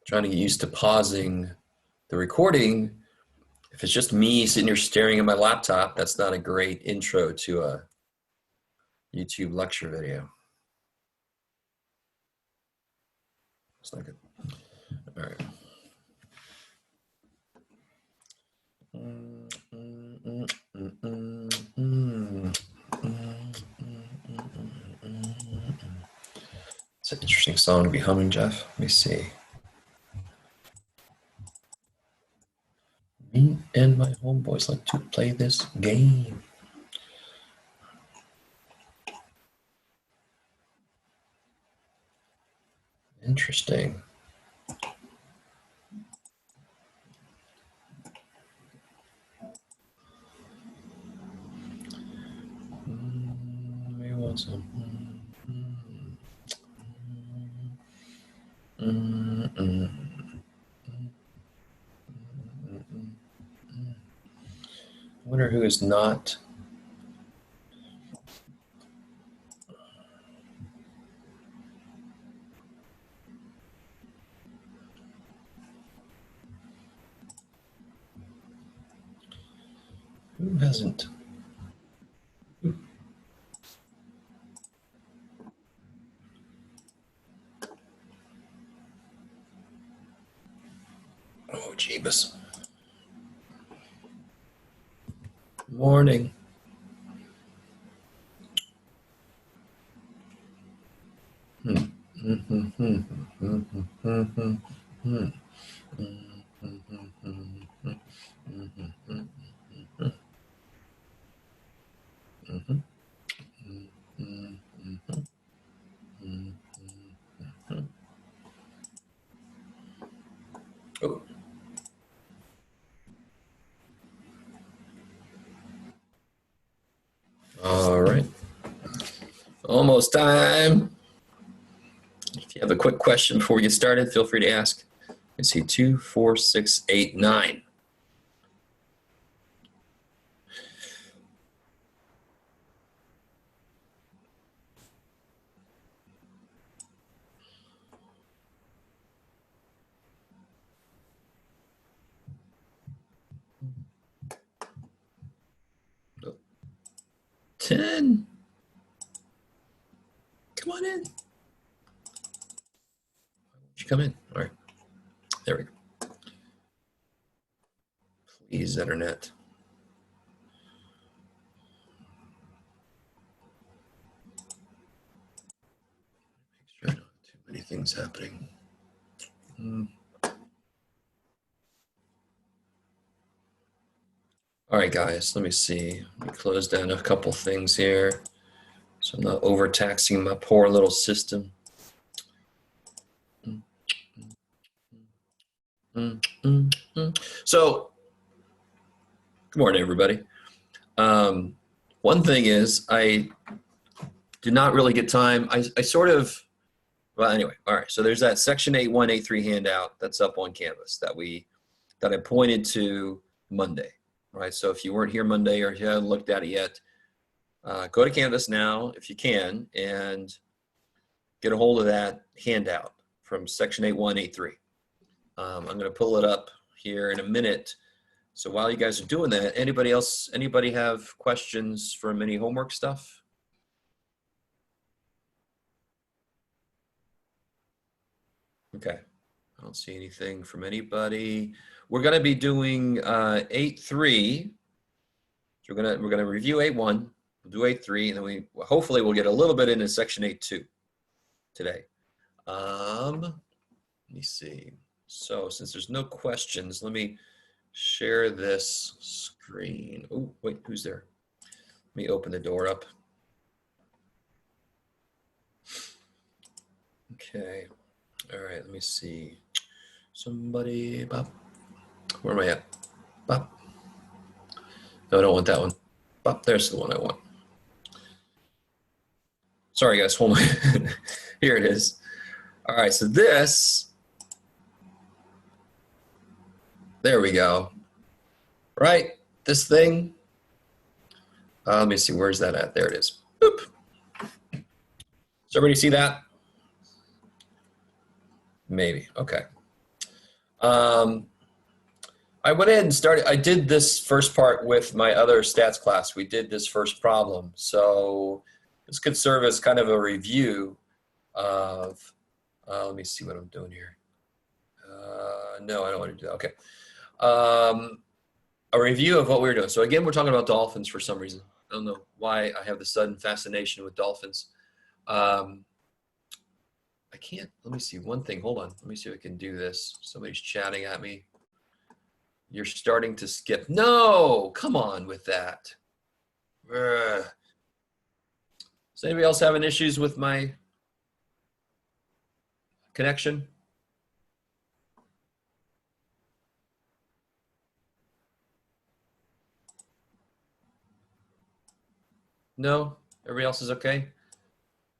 Trying to get used to pausing the recording. If it's just me sitting here staring at my laptop, that's not a great intro to a YouTube lecture video. It's not good. All right. It's an interesting song to be humming, Jeff. Let me see. Me and my homeboys like to play this game. Interesting. We want some. I wonder who is not. Who hasn't? Oh, Jeebus. Morning. Oh. All right. Almost time. If you have a quick question before we get started, feel free to ask. I see 2, 4, 6, 8, 9. Oh. 10. Come on in. You come in. All right. There we go. Please, internet. Make sure I don't have too many things happening. All right, guys, let me see. Let me close down a couple things here so I'm not overtaxing my poor little system. So, good morning, everybody. One thing is I did not really get time. I sort of, well, anyway, all right. So there's that section 8183 handout that's up on Canvas that I pointed to Monday. Right, so if you weren't here Monday or you haven't looked at it yet, go to Canvas now if you can and get a hold of that handout from section 8183. I'm going to pull it up here in a minute. So while you guys are doing that, anybody have questions from any homework stuff? Okay, I don't see anything from anybody. We're going to be doing 8.3. So we're gonna review 8.1. We'll do 8.3, and then hopefully we'll get a little bit into section 8.2 today. Let me see. So since there's no questions, let me share this screen. Oh, wait, who's there? Let me open the door up. Okay. All right, let me see. Somebody, Bob. Where am I at? Bob. No, I don't want that one. Bob, there's the one I want. Sorry, guys, hold on. Here it is. All right, so this, there we go. Right, this thing, Let me see, where's that at? There it is. Boop. Does everybody see that? Maybe, okay. I went ahead and started, I did this first part with my other stats class. We did this first problem. So this could serve as kind of a review of, let me see what I'm doing here. No, I don't want to do that, okay. A review of what we were doing. So again, we're talking about dolphins for some reason. I don't know why I have this sudden fascination with dolphins. I can't, let me see one thing, hold on. Let me see if I can do this. Somebody's chatting at me. You're starting to skip. No, come on with that. Does anybody else having issues with my connection? No, everybody else is okay?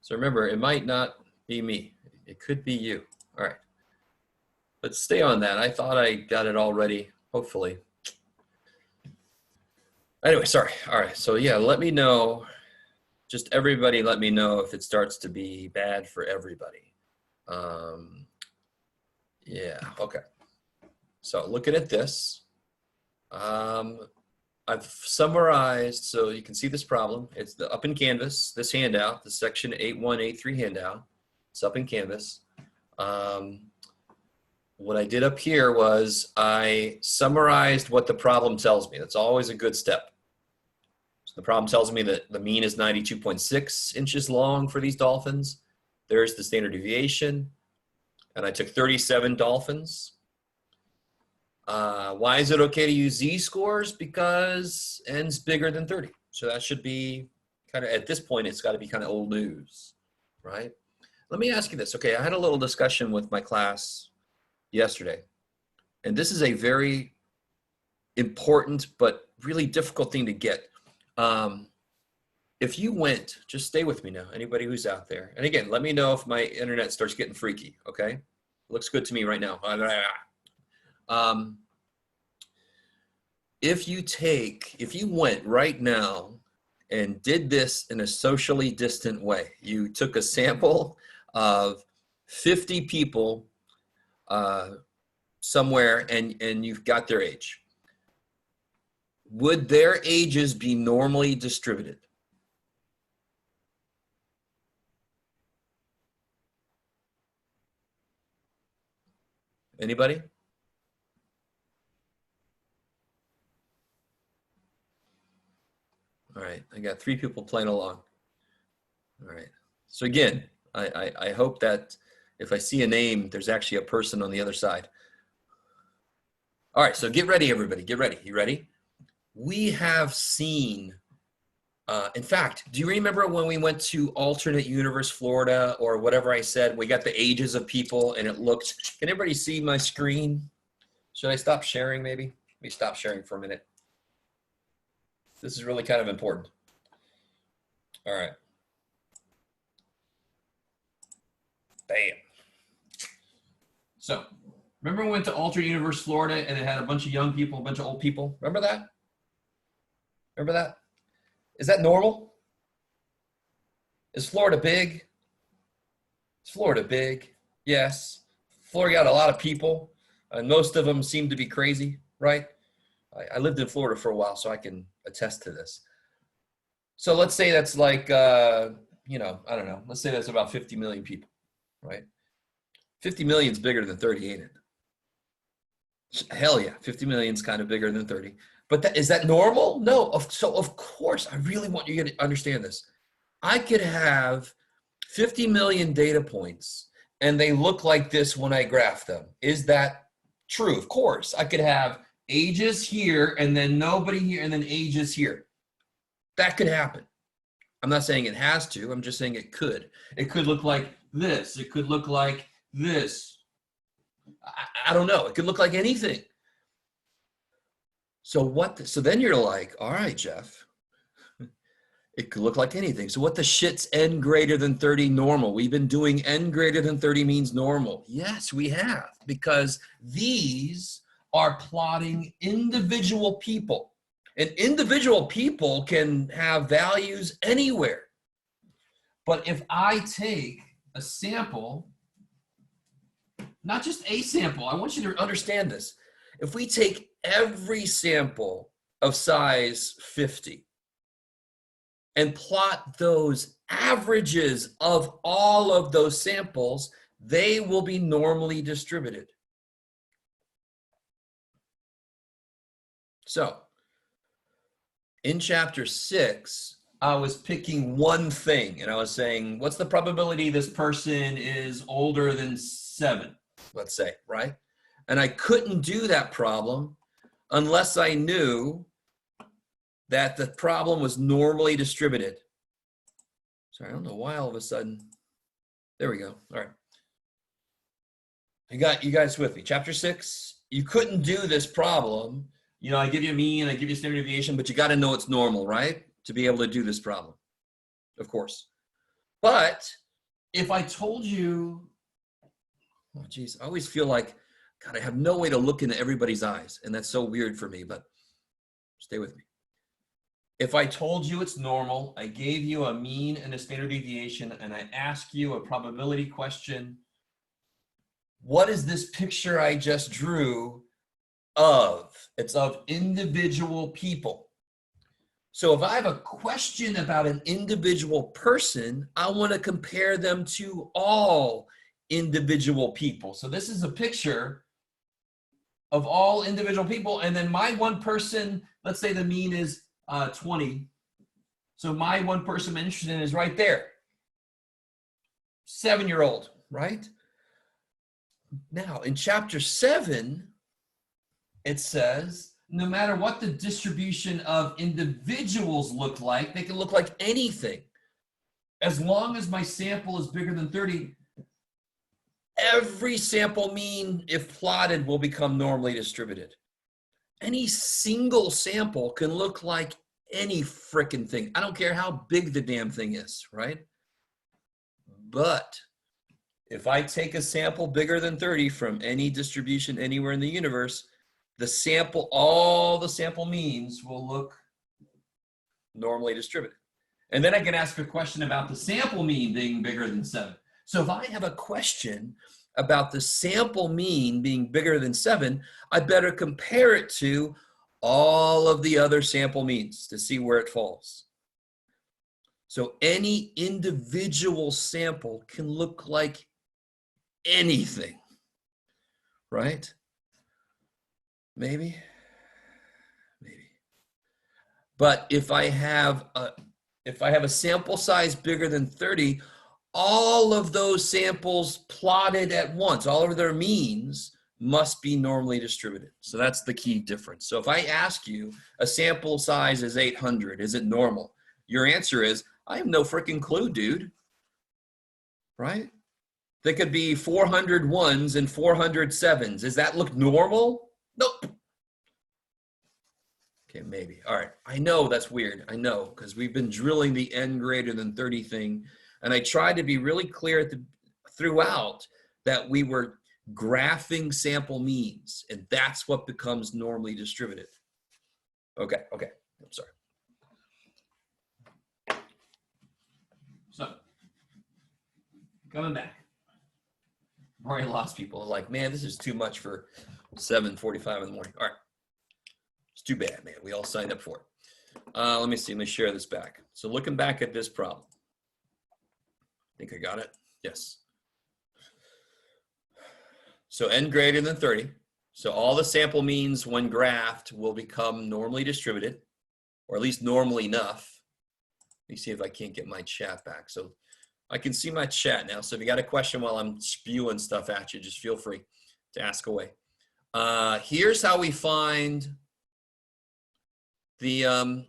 So remember, it might not be me. It could be you. All right. Let's stay on that. I thought I got it all ready, hopefully. Anyway, sorry. All right. So yeah, let me know. Just everybody let me know if it starts to be bad for everybody. Yeah, okay. So looking at this, I've summarized, so you can see this problem. It's up in Canvas, this handout, the section 8183 handout. It's up in Canvas. What I did up here was I summarized what the problem tells me. That's always a good step. So the problem tells me that the mean is 92.6 inches long for these dolphins. There's the standard deviation. And I took 37 dolphins. Why is it okay to use z-scores? Because n's bigger than 30. So that should be kind of, at this point, it's got to be kind of old news, right? Let me ask you this. Okay, I had a little discussion with my class yesterday. And this is a very important but really difficult thing to get. If you went, just stay with me now, anybody who's out there. And again, let me know if my internet starts getting freaky, okay? Looks good to me right now. If you went right now and did this in a socially distant way, you took a sample of 50 people somewhere and you've got their age, would their ages be normally distributed? Anybody? All right, I got 3 people playing along. All right, so again, I hope that if I see a name, there's actually a person on the other side. All right, so get ready, everybody, get ready. You ready? We have seen, in fact, do you remember when we went to alternate universe Florida or whatever I said, we got the ages of people and it looked, can everybody see my screen? Should I stop sharing maybe? Let me stop sharing for a minute. This is really kind of important. All right. Bam. So, remember we went to alternate universe Florida and it had a bunch of young people, a bunch of old people? Remember that? Remember that? Is that normal? Is Florida big? Is Florida big? Yes. Florida got a lot of people, and most of them seem to be crazy, right? I lived in Florida for a while, so I can attest to this. So let's say that's like, you know, I don't know. Let's say that's about 50 million people, right? 50 million is bigger than 30, ain't it? Hell yeah, 50 million is kind of bigger than 30. But is that normal? No. So of course, I really want you to understand this. I could have 50 million data points, and they look like this when I graph them. Is that true? Of course. I could have ages here, and then nobody here, and then ages here. That could happen. I'm not saying it has to. I'm just saying it could. It could look like this. It could look like this. I don't know. It could look like anything. So then you're like, all right, Jeff, it could look like anything. So what the shit's n greater than 30 normal? We've been doing n greater than 30 means normal. Yes, we have, because these are plotting individual people. And individual people can have values anywhere. But if I take a sample, not just a sample, I want you to understand this. If we take every sample of size 50 and plot those averages of all of those samples, they will be normally distributed. So, in chapter 6, I was picking one thing, and I was saying, what's the probability this person is older than 7, let's say, right? And I couldn't do that problem unless I knew that the problem was normally distributed. Sorry, I don't know why all of a sudden. There we go. All right. I got you guys with me. Chapter 6, you couldn't do this problem. You know, I give you a mean, I give you standard deviation, but you got to know it's normal, right? To be able to do this problem, of course. But if I told you, oh geez, I always feel like, God, I have no way to look into everybody's eyes. And that's so weird for me, but stay with me. If I told you it's normal, I gave you a mean and a standard deviation, and I ask you a probability question, what is this picture I just drew of? It's of individual people. So if I have a question about an individual person, I want to compare them to all individual people. So this is a picture of all individual people. And then my one person, let's say the mean is 20. So my one person I'm interested in is right there. 7-year-old, right? Now in chapter 7, it says, no matter what the distribution of individuals look like, they can look like anything. As long as my sample is bigger than 30, every sample mean, if plotted, will become normally distributed. Any single sample can look like any frickin' thing. I don't care how big the damn thing is, right? But if I take a sample bigger than 30 from any distribution anywhere in the universe, the sample, all the sample means will look normally distributed. And then I can ask a question about the sample mean being bigger than 7. So if I have a question about the sample mean being bigger than 7, I better compare it to all of the other sample means to see where it falls. So any individual sample can look like anything, right? Maybe. But if I have a sample size bigger than 30, all of those samples plotted at once, all of their means must be normally distributed. So that's the key difference. So if I ask you, a sample size is 800, is it normal? Your answer is, I have no freaking clue, dude. Right? There could be 400 ones and 400 sevens. Does that look normal? Nope. Okay, maybe. All right. I know that's weird. I know, because we've been drilling the n greater than 30 thing. And I tried to be really clear throughout that we were graphing sample means, and that's what becomes normally distributed. Okay. I'm sorry. So, coming back. I've already lost people. Like, man, this is too much for 7:45 in the morning. All right. It's too bad, man. We all signed up for it. Let me see. Let me share this back. So looking back at this problem. I think I got it. Yes. So n greater than 30. So all the sample means when graphed will become normally distributed, or at least normal enough. Let me see if I can't get my chat back. So I can see my chat now. So if you got a question while I'm spewing stuff at you, just feel free to ask away. Here's how we find the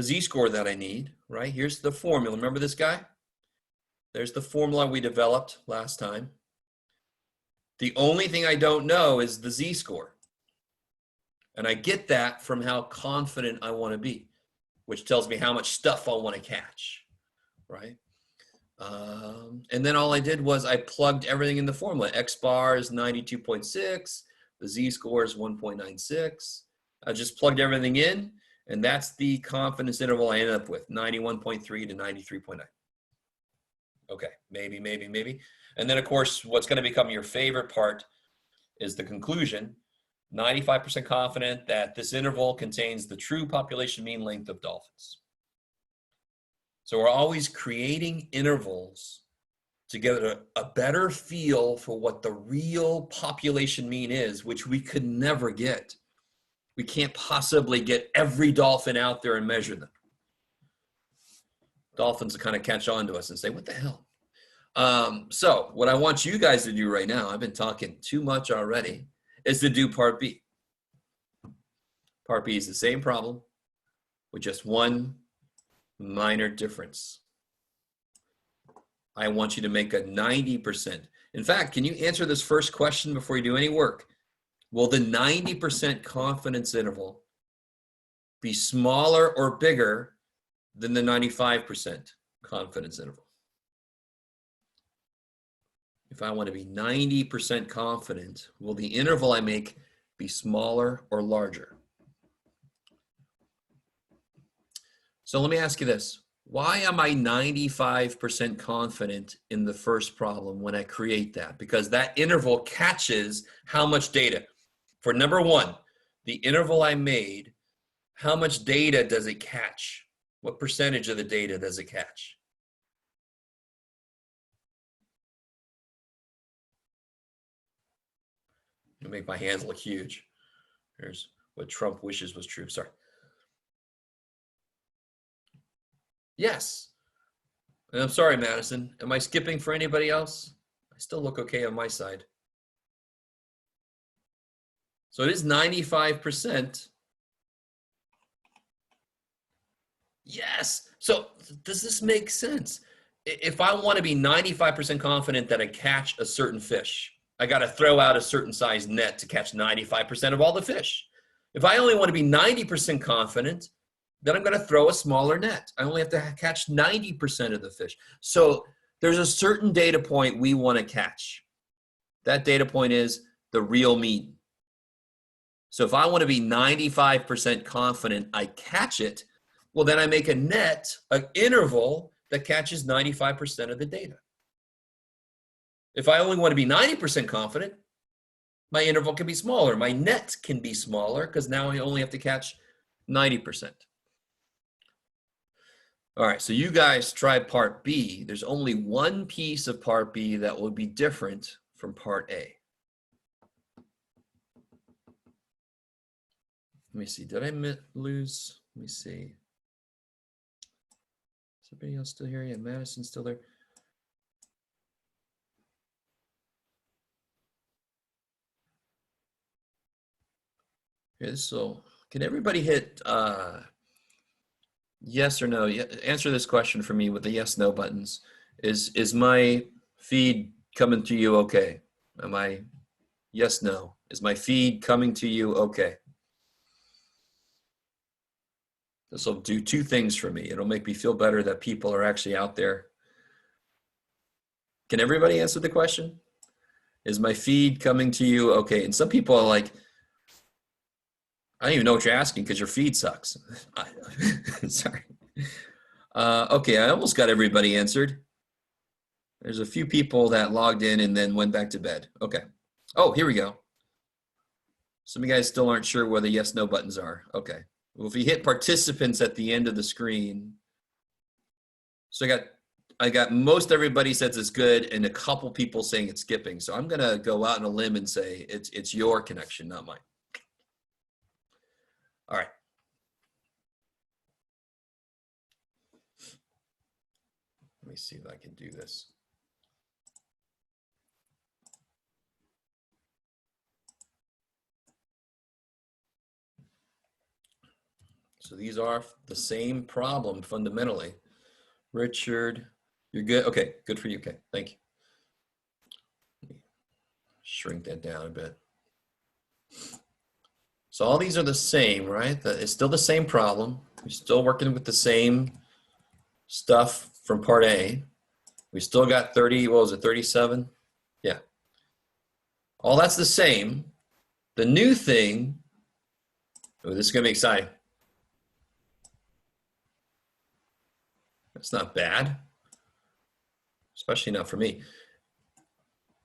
z-score that I need, right? Here's the formula. Remember this guy? There's the formula we developed last time. The only thing I don't know is the z-score. And I get that from how confident I want to be, which tells me how much stuff I want to catch, right? And then all I did was I plugged everything in the formula. X bar is 92.6. The z-score is 1.96. I just plugged everything in, And that's the confidence interval I ended up with, 91.3 to 93.9. Okay, maybe, maybe, maybe. And then, of course, what's going to become your favorite part is the conclusion. 95% confident that this interval contains the true population mean length of dolphins. So we're always creating intervals to get a better feel for what the real population mean is, which we could never get. We can't possibly get every dolphin out there and measure them. Dolphins will kind of catch on to us and say, what the hell? So what I want you guys to do right now, I've been talking too much already, is to do part B. Part B is the same problem with just one minor difference. I want you to make a 90%. In fact, can you answer this first question before you do any work? Will the 90% confidence interval be smaller or bigger than the 95% confidence interval? If I want to be 90% confident, will the interval I make be smaller or larger? So let me ask you this. Why am I 95% confident in the first problem when I create that? Because that interval catches how much data. For number one, the interval I made, how much data does it catch? What percentage of the data does it catch? I'll make my hands look huge. Here's what Trump wishes was true. Sorry. Yes. And I'm sorry, Madison. Am I skipping for anybody else? I still look okay on my side. So it is 95%. Yes. So does this make sense? If I want to be 95% confident that I catch a certain fish, I got to throw out a certain size net to catch 95% of all the fish. If I only want to be 90% confident, then I'm going to throw a smaller net. I only have to catch 90% of the fish. So there's a certain data point we want to catch. That data point is the real mean. So if I want to be 95% confident I catch it, well, then I make a net, an interval that catches 95% of the data. If I only want to be 90% confident, my interval can be smaller. My net can be smaller because now I only have to catch 90%. All right, so you guys try part B. There's only one piece of part B that will be different from part A. Let me see, did I lose? Let me see. Is everybody else still here? Yeah, Madison's still there. Okay, so can everybody hit yes or no? Answer this question for me with the yes, no buttons. Is my feed coming to you okay? Am I yes, no? Is my feed coming to you okay? This will do two things for me. It'll make me feel better that people are actually out there. Can everybody answer the question? Is my feed coming to you okay? And some people are like, I don't even know what you're asking because your feed sucks. Sorry. Okay, I almost got everybody answered. There's a few people that logged in and then went back to bed. Okay. Oh, here we go. Some of you guys still aren't sure where the yes, no buttons are. Okay. Well, if you hit participants at the end of the screen, so I got most everybody says it's good and a couple people saying it's skipping. So I'm gonna go out on a limb and say it's your connection, not mine. All right. Let me see if I can do this. So these are the same problem fundamentally. Richard, you're good? Okay, good for you. Okay, thank you. Let me shrink that down a bit. So all these are the same, right? It's still the same problem. We're still working with the same stuff from part A. We still got 30, what was it, 37? Yeah. All that's the same. The new thing, oh, this is gonna be exciting. That's not bad, especially not for me.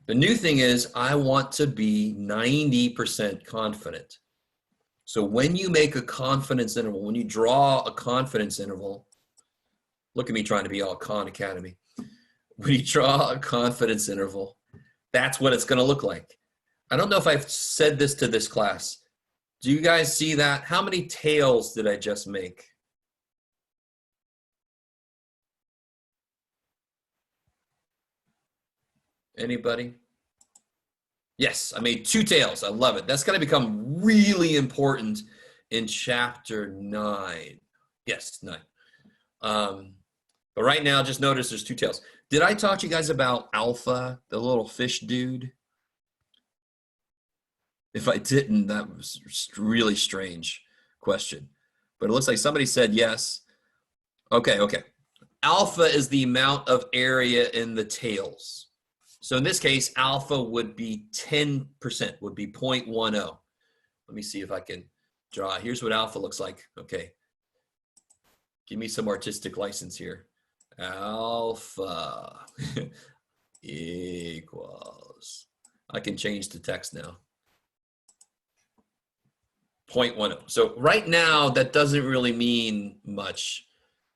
The new thing is I want to be 90% confident. So when you make a confidence interval, when you draw a confidence interval, look at me trying to be all Khan Academy. When you draw a confidence interval, that's what it's going to look like. I don't know if I've said this to this class. Do you guys see that? How many tails did I just make? Anybody? Yes, I made 2 tails. I love it. That's going to become really important in chapter 9. Yes, 9. But right now, just notice there's 2 tails. Did I talk to you guys about Alpha, the little fish dude? If I didn't, that was a really strange question. But it looks like somebody said yes. Okay. Alpha is the amount of area in the tails. So in this case, alpha would be 10%, would be 0.10. Let me see if I can draw. Here's what alpha looks like. Okay. Give me some artistic license here. Alpha equals, I can change the text now. 0.10. So right now, that doesn't really mean much.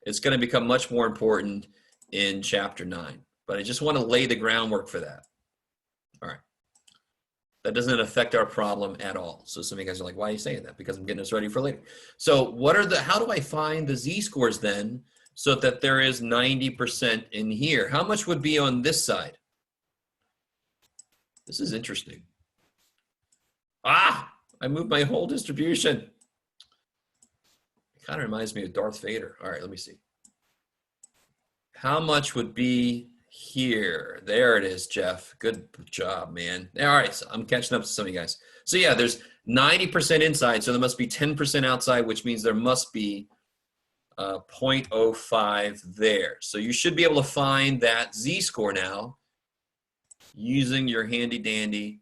It's going to become much more important in chapter 9. But I just want to lay the groundwork for that. All right. That doesn't affect our problem at all. So some of you guys are like, why are you saying that? Because I'm getting us ready for later. So how do I find the z-scores then so that there is 90% in here? How much would be on this side? This is interesting. I moved my whole distribution. It kind of reminds me of Darth Vader. All right, let me see. How much would be here? There it is, Jeff. Good job, man. All right, so I'm catching up to some of you guys. So yeah, there's 90% inside, so there must be 10% outside, which means there must be 0.05 there. So you should be able to find that z-score now using your handy dandy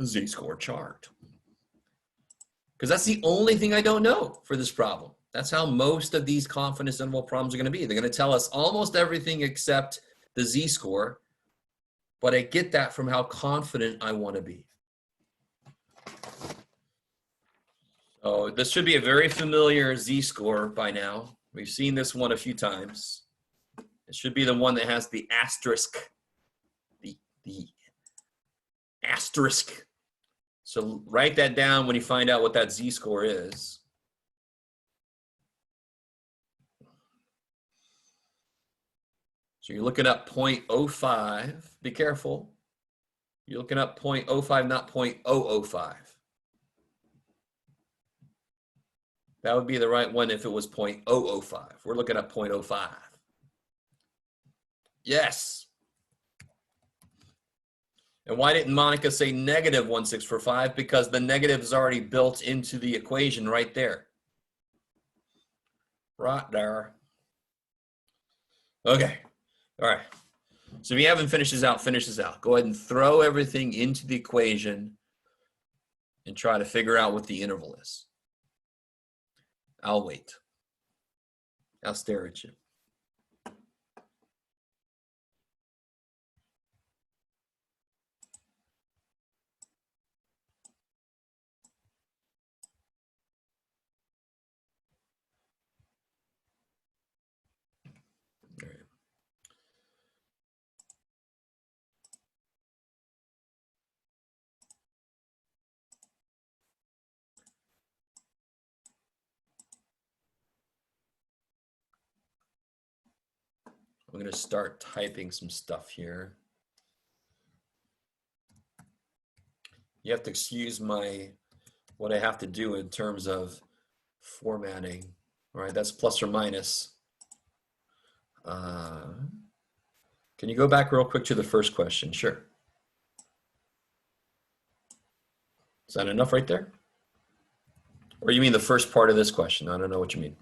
z-score chart. Because that's the only thing I don't know for this problem. That's how most of these confidence interval problems are going to be. They're going to tell us almost everything except the z-score, but I get that from how confident I want to be. So this should be a very familiar z-score by now. We've seen this one a few times. It should be the one that has the asterisk. The asterisk. So write that down when you find out what that z-score is. So you're looking up 0.05. Be careful. You're looking up 0.05, not 0.005. That would be the right one if it was 0.005. We're looking at 0.05. Yes. And why didn't Monica say negative 1645? Because the negative is already built into the equation right there. Right there. Okay. All right. So if you haven't finished this out, finish this out. Go ahead and throw everything into the equation and try to figure out what the interval is. I'll wait. I'll stare at you. All right. I'm going to start typing some stuff here. You have to excuse what I have to do in terms of formatting. All right, that's plus or minus. Can you go back real quick to the first question? Sure. Is that enough right there? Or you mean the first part of this question? I don't know what you mean.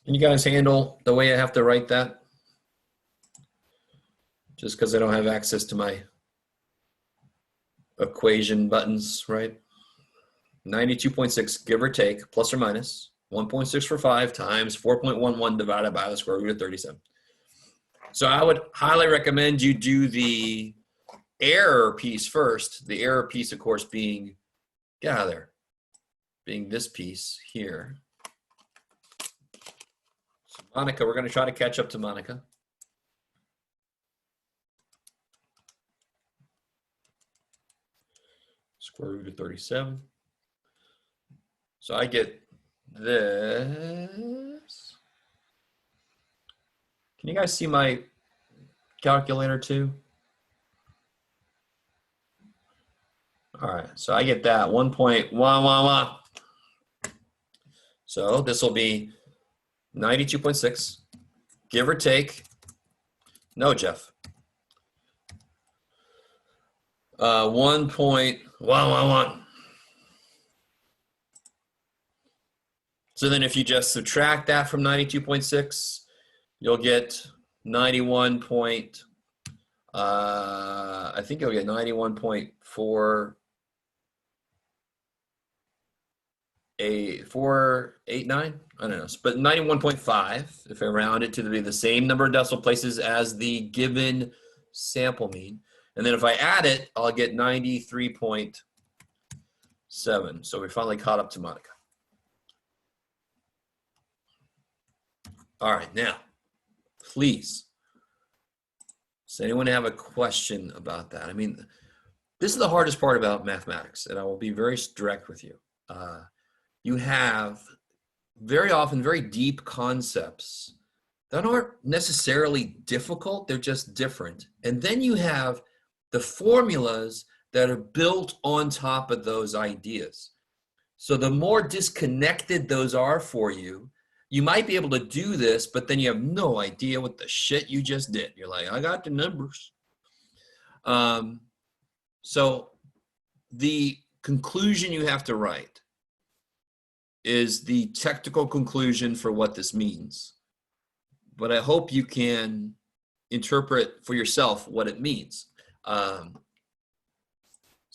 Can you guys handle the way I have to write that? Just because I don't have access to my equation buttons, right? 92.6, give or take, plus or minus 1.645 times 4.11 divided by the square root of 37. So I would highly recommend you do the error piece first. The error piece, of course, being, get out of there, being this piece here. So Monica, we're going to try to catch up to Monica. Square root of 37. So I get this. Can you guys see my calculator too? All right, so I get that 1.111. So this will be 92.6, give or take. No, Jeff. 1.111. So then if you just subtract that from 92.6, you'll get 91 point, I think you'll get 91.489. I don't know, but 91.5 if I round it to be the same number of decimal places as the given sample mean. And then if I add it, I'll get 93.7. So we finally caught up to Monica. All right, now, please, does anyone have a question about that? I mean, this is the hardest part about mathematics, and I will be very direct with you. You have very often very deep concepts that aren't necessarily difficult, they're just different. And then you have the formulas that are built on top of those ideas. So the more disconnected those are for you, you might be able to do this, but then you have no idea what the shit you just did. You're like, I got the numbers. So the conclusion you have to write is the technical conclusion for what this means. But I hope you can interpret for yourself what it means. So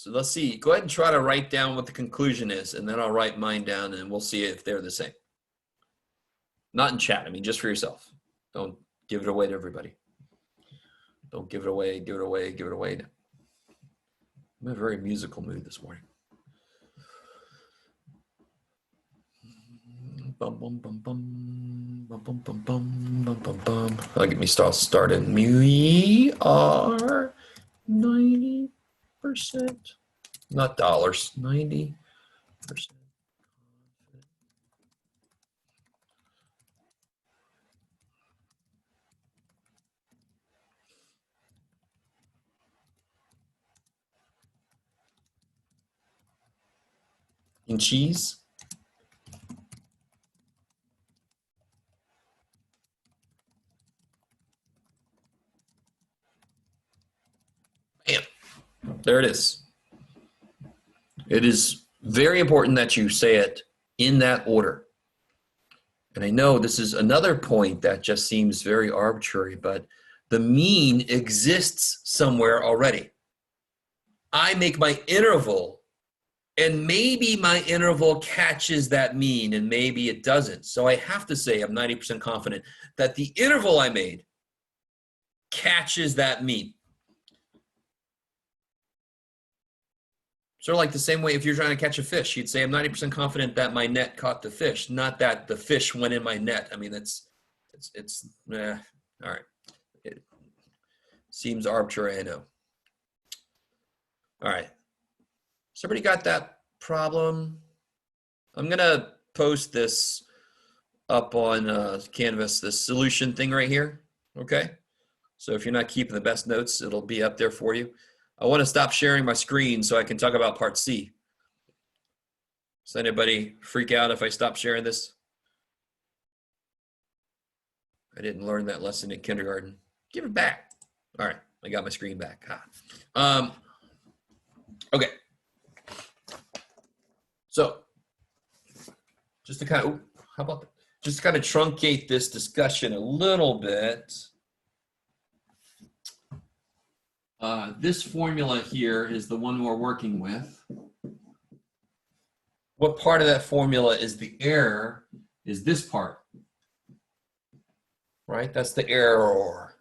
let's see, go ahead and try to write down what the conclusion is, and then I'll write mine down and we'll see if they're the same. Not in chat, I mean, just for yourself. Don't give it away to everybody. Don't give it away, give it away, give it away. I'm in a very musical mood this morning. Bum, bum, bum, bum, bum, bum, bum, bum, bum, bum, bum. I'll get me started. We are 90%, not dollars, 90%. In cheese. Bam. There it is. It is very important that you say it in that order. And I know this is another point that just seems very arbitrary, but the mean exists somewhere already. I make my interval, and maybe my interval catches that mean, and maybe it doesn't. So I have to say I'm 90% confident that the interval I made catches that mean. Sort of like the same way if you're trying to catch a fish, you'd say I'm 90% confident that my net caught the fish, not that the fish went in my net. I mean, it's all right. It seems arbitrary, I know. All right. Somebody got that problem? I'm gonna post this up on Canvas, this solution thing right here, okay? So if you're not keeping the best notes, it'll be up there for you. I want to stop sharing my screen so I can talk about part C. Does anybody freak out if I stop sharing this? I didn't learn that lesson in kindergarten. Give it back. All right, I got my screen back. Okay. So just to kind of, how about that? Just to kind of truncate this discussion a little bit. this formula here is the one we're working with. What part of that formula is the error? Is this part, right? That's the error.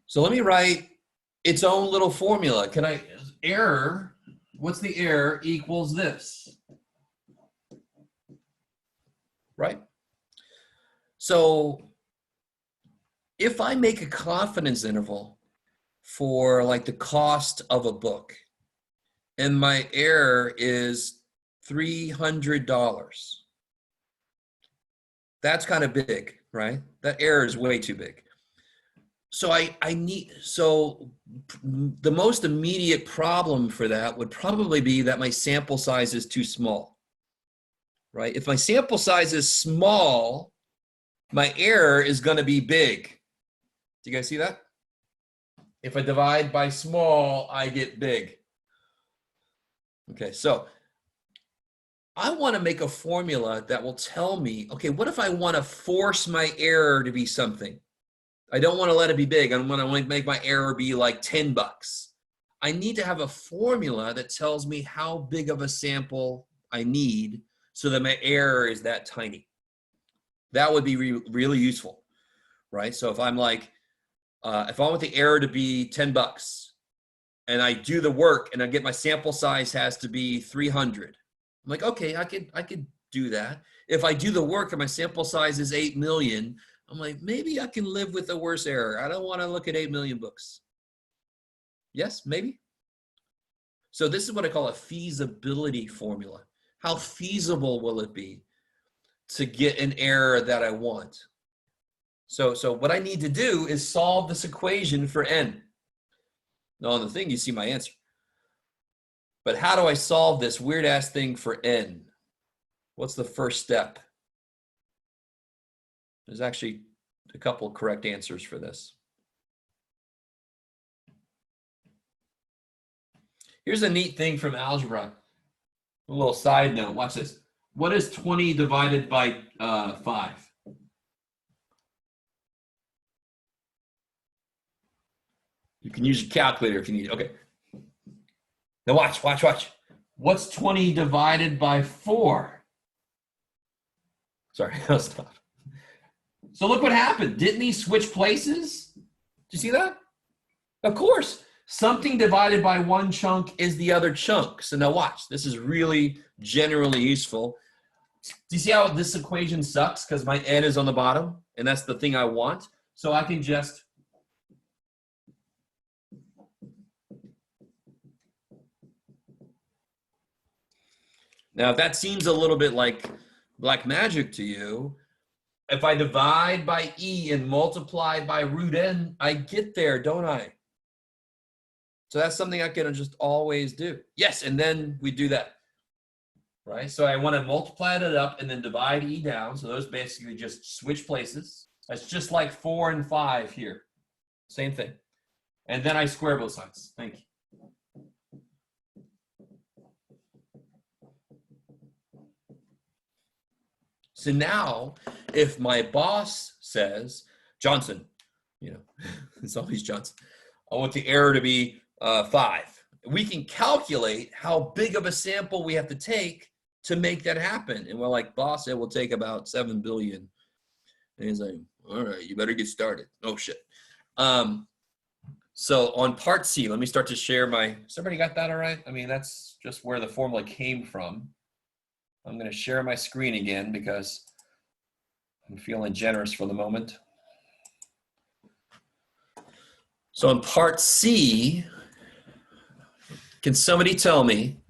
So let me write its own little formula. Can I, error, what's the error equals this, right? So if I make a confidence interval for like the cost of a book and my error is $300, that's kind of big, right? That error is way too big. So the most immediate problem for that would probably be that my sample size is too small, right? If my sample size is small, my error is going to be big. Do you guys see that? If I divide by small, I get big. Okay, so I want to make a formula that will tell me, okay, what if I want to force my error to be something? I don't want to let it be big. I want to make my error be like $10. I need to have a formula that tells me how big of a sample I need so that my error is that tiny. That would be really useful, right? So if I'm like, if I want the error to be $10 and I do the work and I get my sample size has to be 300, I'm like, okay, I could do that. If I do the work and my sample size is 8 million, I'm like, maybe I can live with a worse error. I don't want to look at 8 million books. Yes, maybe. So this is what I call a feasibility formula. How feasible will it be to get an error that I want? So what I need to do is solve this equation for n. Now on the thing, you see my answer. But how do I solve this weird ass thing for n? What's the first step? There's actually a couple of correct answers for this. Here's a neat thing from algebra. A little side note, watch this. What is 20 divided by 5? You can use your calculator if you need it. Okay. Now watch. What's 20 divided by 4? Sorry, I'll stop. So look what happened. Didn't he switch places? Did you see that? Of course. Something divided by one chunk is the other chunk. So now watch. This is really generally useful. Do you see how this equation sucks? Because my n is on the bottom, and that's the thing I want. So I can just now, if that seems a little bit like black magic to you, if I divide by e and multiply by root n, I get there, don't I? So that's something I can just always do. Yes, and then we do that, right? So I want to multiply it up and then divide e down. So those basically just switch places. That's just like 4 and 5 here. Same thing. And then I square both sides. Thank you. So now, if my boss says, Johnson, it's always Johnson, I want the error to be 5. We can calculate how big of a sample we have to take to make that happen. And we're like, boss, it will take about 7 billion. And he's like, all right, you better get started. Oh, shit. So on part C, let me start to share my, somebody got that all right? I mean, that's just where the formula came from. I'm going to share my screen again because I'm feeling generous for the moment. So in part C, can somebody tell me,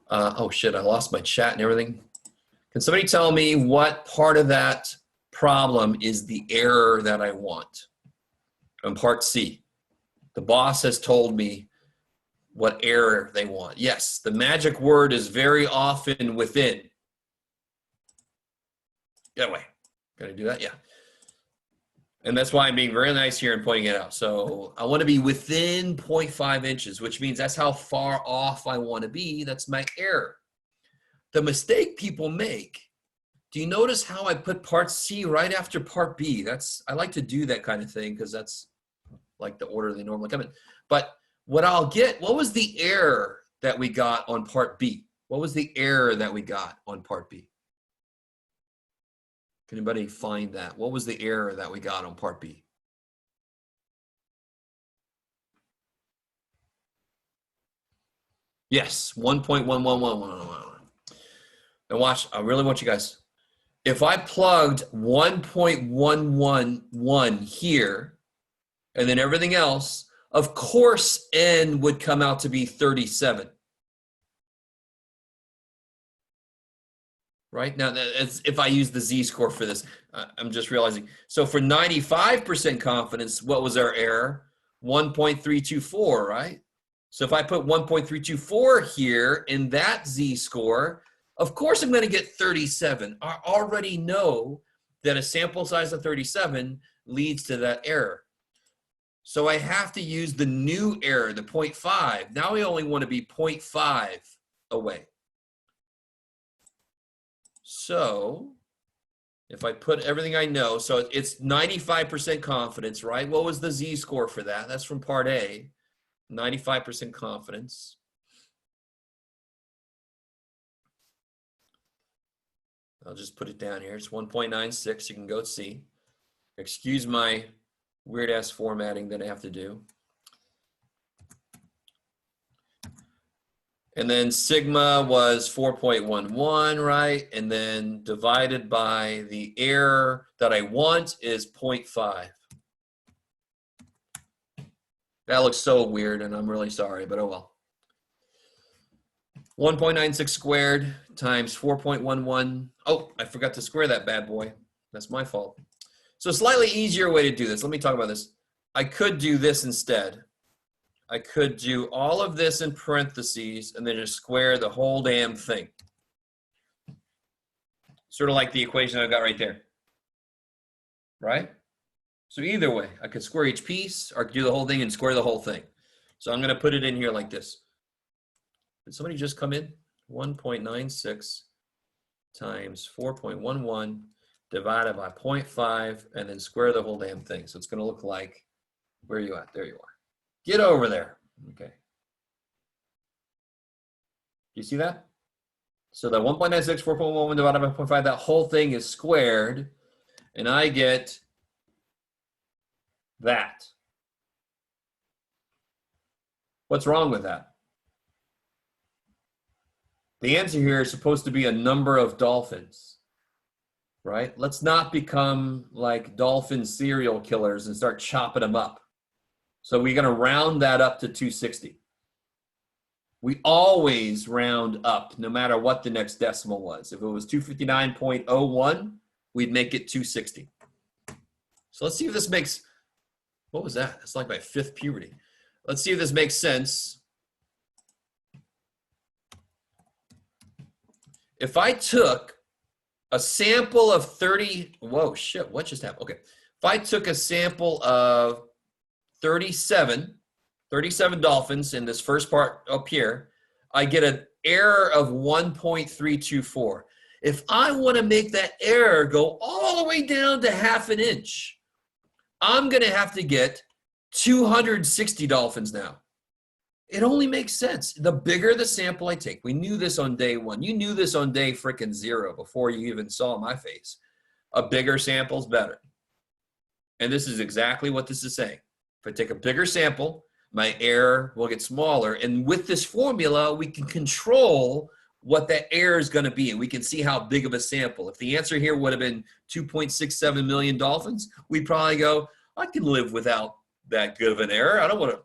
oh shit, I lost my chat and everything. Can somebody tell me what part of that problem is the error that I want? On part C, the boss has told me what error they want. Yes, the magic word is very often within. That way. Got to do that? Yeah. And that's why I'm being very nice here and pointing it out. So I want to be within 0.5 inches, which means that's how far off I want to be. That's my error. The mistake people make, do you notice how I put part C right after part B? I like to do that kind of thing because that's like the order they normally come in. But what I'll get, what was the error that we got on part B? What was the error that we got on part B? Can anybody find that? What was the error that we got on part B? Yes, 1.11111. Now watch, I really want you guys, if I plugged 1.111 here, and then everything else, of course n would come out to be 37. Right? Now, if I use the z-score for this, I'm just realizing. So for 95% confidence, what was our error? 1.324, right? So if I put 1.324 here in that z-score, of course I'm going to get 37. I already know that a sample size of 37 leads to that error. So I have to use the new error, the 0.5. Now I only want to be 0.5 away. So if I put everything I know, so it's 95% confidence, right? What was the z-score for that? That's from part A, 95% confidence. I'll just put it down here. It's 1.96. You can go see. Excuse my weird-ass formatting that I have to do. And then sigma was 4.11, right? And then divided by the error that I want is 0.5. That looks so weird, and I'm really sorry, but oh well. 1.96 squared times 4.11. Oh, I forgot to square that bad boy. That's my fault. So a slightly easier way to do this. Let me talk about this. I could do this instead. I could do all of this in parentheses and then just square the whole damn thing. Sort of like the equation I've got right there. Right? So either way, I could square each piece or I could do the whole thing and square the whole thing. So I'm going to put it in here like this. Did somebody just come in? 1.96 times 4.11 divided by 0.5 and then square the whole damn thing. So it's going to look like, where are you at? There you are. Get over there. Okay. You see that? So that 1.96, 4.11 divided by 0.5, that whole thing is squared, and I get that. What's wrong with that? The answer here is supposed to be a number of dolphins, right? Let's not become like dolphin serial killers and start chopping them up. So we're going to round that up to 260. We always round up no matter what the next decimal was. If it was 259.01, we'd make it 260. So let's see if this makes, what was that? It's like my fifth puberty. Let's see if this makes sense. If I took a sample of 30, whoa, shit, what just happened? Okay. If I took a sample of 37 dolphins in this first part up here, I get an error of 1.324. If I want to make that error go all the way down to ½ an inch, I'm going to have to get 260 dolphins now. It only makes sense. The bigger the sample I take, we knew this on day one. You knew this on day frickin' 0 before you even saw my face. A bigger sample's better. And this is exactly what this is saying. If I take a bigger sample, my error will get smaller. And with this formula, we can control what that error is going to be. And we can see how big of a sample. If the answer here would have been 2.67 million dolphins, we'd probably go, I can live without that good of an error. I don't want to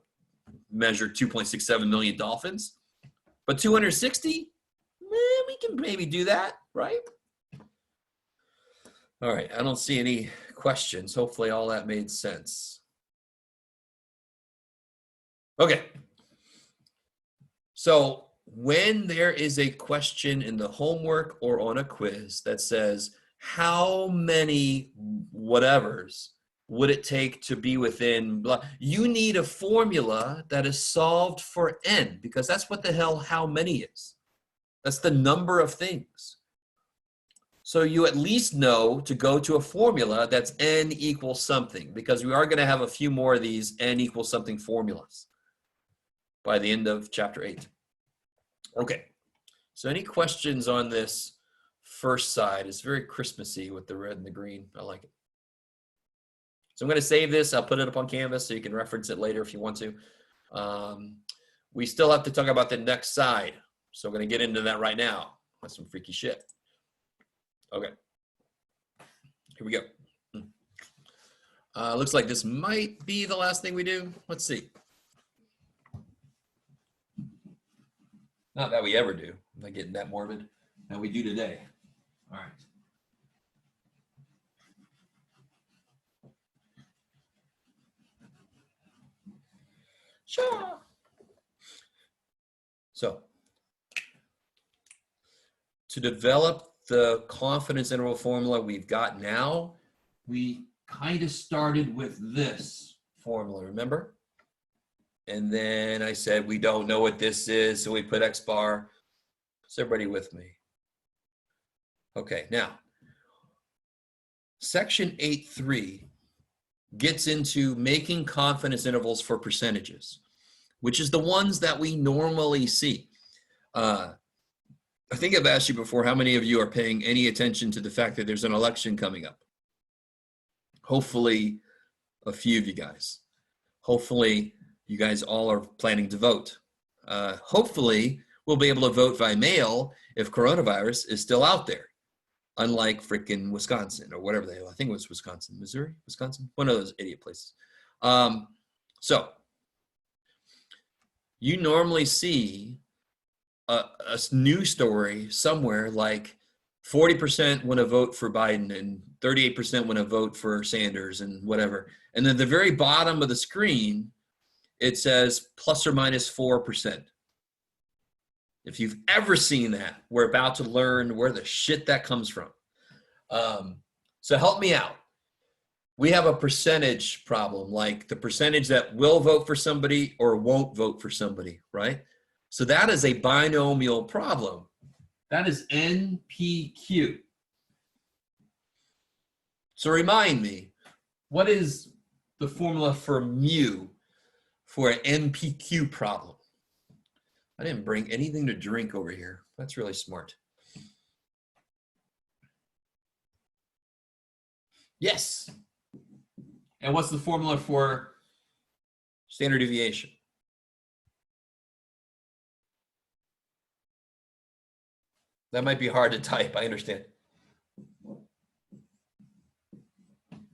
measure 2.67 million dolphins. But 260, we can maybe do that, right? All right, I don't see any questions. Hopefully all that made sense. Okay. So when there is a question in the homework or on a quiz that says, how many whatevers would it take to be within blah, you need a formula that is solved for n, because that's what the hell how many is. That's the number of things. So you at least know to go to a formula that's n equals something, because we are going to have a few more of these n equals something formulas by the end of chapter 8. Okay, so any questions on this first side? It's very Christmassy with the red and the green. I like it. So I'm going to save this. I'll put it up on Canvas so you can reference it later if you want to. We still have to talk about the next side. So I'm going to get into that right now. That's some freaky shit. Okay. Here we go. Looks like this might be the last thing we do. Let's see. Not that we ever do. I'm not getting that morbid. That we do today. All right. Sure. So, to develop the confidence interval formula we've got now, we kind of started with this formula, remember? And then I said, we don't know what this is, so we put X bar. Is everybody with me? Okay, now, section 8.3 gets into making confidence intervals for percentages, which is the ones that we normally see. I think I've asked you before, how many of you are paying any attention to the fact that there's an election coming up? Hopefully, a few of you guys. Hopefully, you guys all are planning to vote. Hopefully, we'll be able to vote by mail if coronavirus is still out there, unlike frickin' Wisconsin or whatever I think it was Wisconsin, Missouri, Wisconsin, one of those idiot places. So, you normally see a news story somewhere like 40% want to vote for Biden and 38% want to vote for Sanders and whatever. And then at the very bottom of the screen, it says plus or minus 4%. If you've ever seen that, we're about to learn where the shit that comes from. So help me out. We have a percentage problem, like the percentage that will vote for somebody or won't vote for somebody, right? So that is a binomial problem. That is NPQ. So remind me, what is the formula for mu for an NPQ problem? I didn't bring anything to drink over here. That's really smart. Yes. And what's the formula for standard deviation? That might be hard to type, I understand.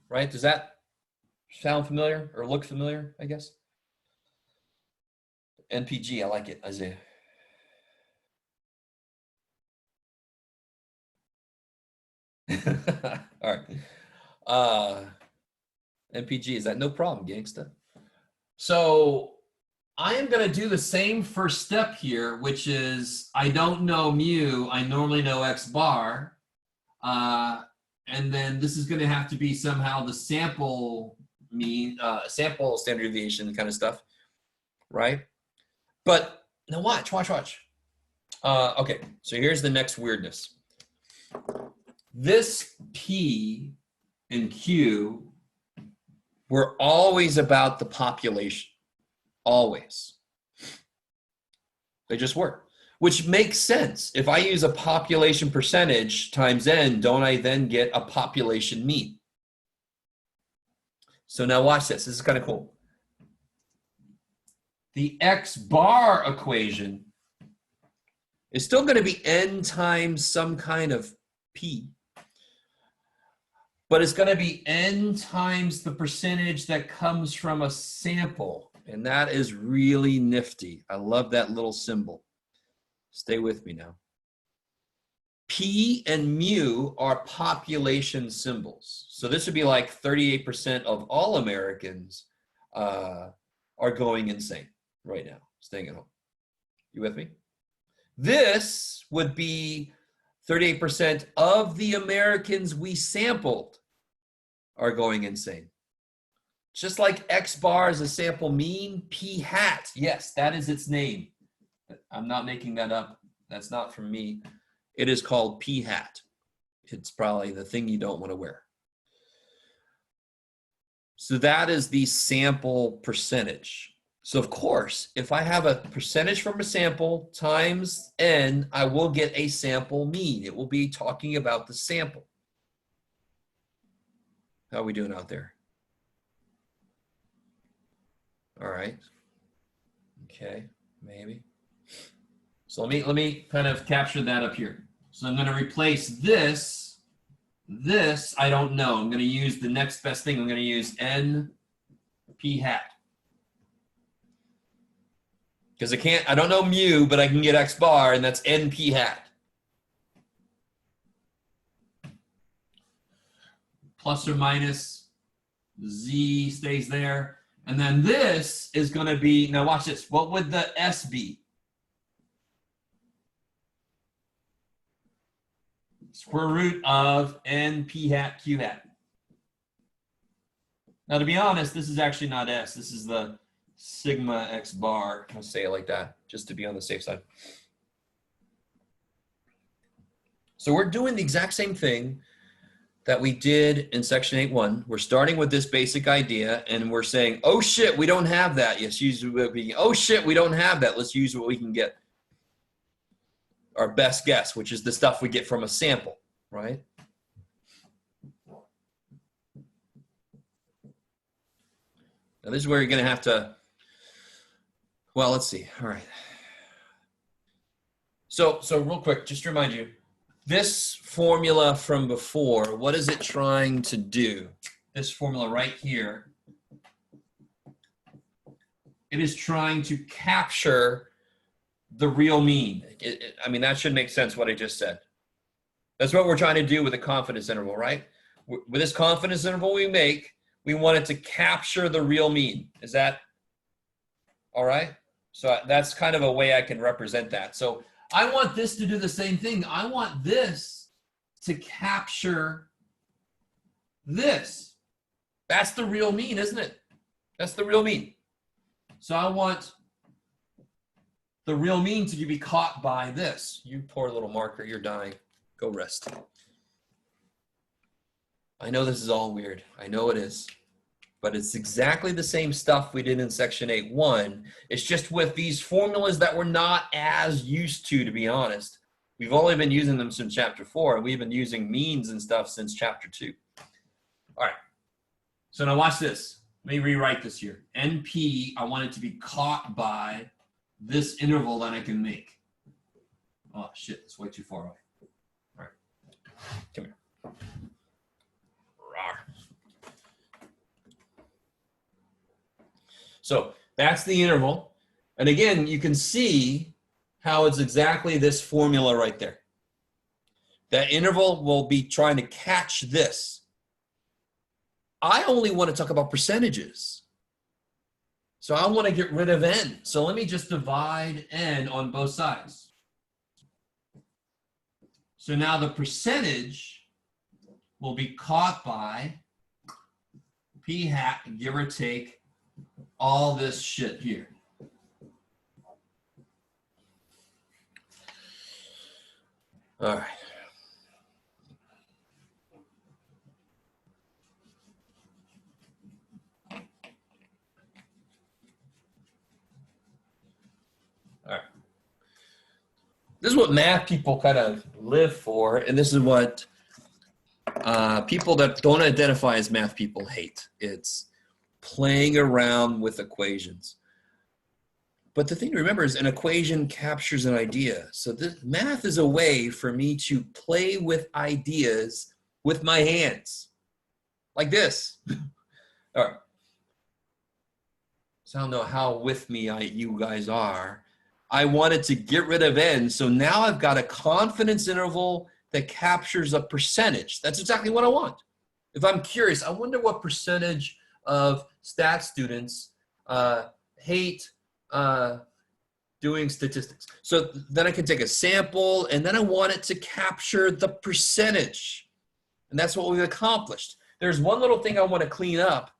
Right? Does that sound familiar or look familiar, I guess? NPG, I like it, Isaiah. All right. NPG, is that no problem, gangsta? So I am going to do the same first step here, which is I don't know mu. I normally know X bar. And then this is going to have to be somehow the sample mean, sample standard deviation kind of stuff, right? But now watch. Okay, so here's the next weirdness. This P and Q were always about the population. Always. They just were. Which makes sense. If I use a population percentage times n, don't I then get a population mean? So now watch this. This is kind of cool. The X bar equation is still going to be n times some kind of P. But it's going to be n times the percentage that comes from a sample. And that is really nifty. I love that little symbol. Stay with me now. P and mu are population symbols. So this would be like 38% of all Americans are going insane right now, staying at home. You with me? This would be 38% of the Americans we sampled are going insane. Just like X bar is a sample mean, P hat, yes, that is its name. I'm not making that up. That's not from me. It is called P hat. it's probably the thing you don't want to wear. So that is the sample percentage. So of course, if I have a percentage from a sample times n, I will get a sample mean. It will be talking about the sample. How are we doing out there? All right. Okay, maybe. So let me kind of capture that up here. So I'm going to replace this. This, I don't know. I'm going to use the next best thing. I'm going to use NP hat. Because I don't know mu, but I can get X bar, and that's NP hat. Plus or minus, Z stays there. And then this is going to be, now watch this. What would the S be? Square root of NP hat Q hat. Now, to be honest, this is actually not S. This is the sigma X bar. I'll say it like that, just to be on the safe side. So we're doing the exact same thing that we did in section 8.1. We're starting with this basic idea, and we're saying, oh, shit, we don't have that. Yes, use what we, oh, shit, we don't have that. Let's use what we can get. Our best guess, which is the stuff we get from a sample, right? Now, this is where you're going to have to, well, let's see. All right. So real quick, just to remind you, this formula from before, what is it trying to do? This formula right here, it is trying to capture the real mean. I mean, that should make sense what I just said. That's what we're trying to do with a confidence interval, right? With this confidence interval we make, we want it to capture the real mean. Is that all right? So that's kind of a way I can represent that. So I want this to do the same thing. I want this to capture this. That's the real mean, isn't it? That's the real mean. So I want the real mean to be caught by this. You poor little marker, you're dying. Go rest. I know this is all weird. I know it is. But it's exactly the same stuff we did in section 8.1. It's just with these formulas that we're not as used to be honest. We've only been using them since chapter 4, and we've been using means and stuff since chapter 2. All right. So now watch this. Let me rewrite this here. NP, I want it to be caught by this interval that I can make. Oh, shit, it's way too far away. All right, come here. Rawr. So that's the interval. And again, you can see how it's exactly this formula right there. That interval will be trying to catch this. I only want to talk about percentages. So I want to get rid of n. So let me just divide n on both sides. So now the percentage will be caught by p hat, give or take, all this shit here. All right. All right. This is what math people kind of live for, and this is what people that don't identify as math people hate. It's playing around with equations. But the thing to remember is an equation captures an idea. So this math is a way for me to play with ideas with my hands, like this. All right. So I don't know how with me you guys are. I wanted to get rid of n, so now I've got a confidence interval that captures a percentage. That's exactly what I want. If I'm curious, I wonder what percentage of stat students hate doing statistics. So then I can take a sample, and then I want it to capture the percentage. And that's what we've accomplished. There's one little thing I want to clean up.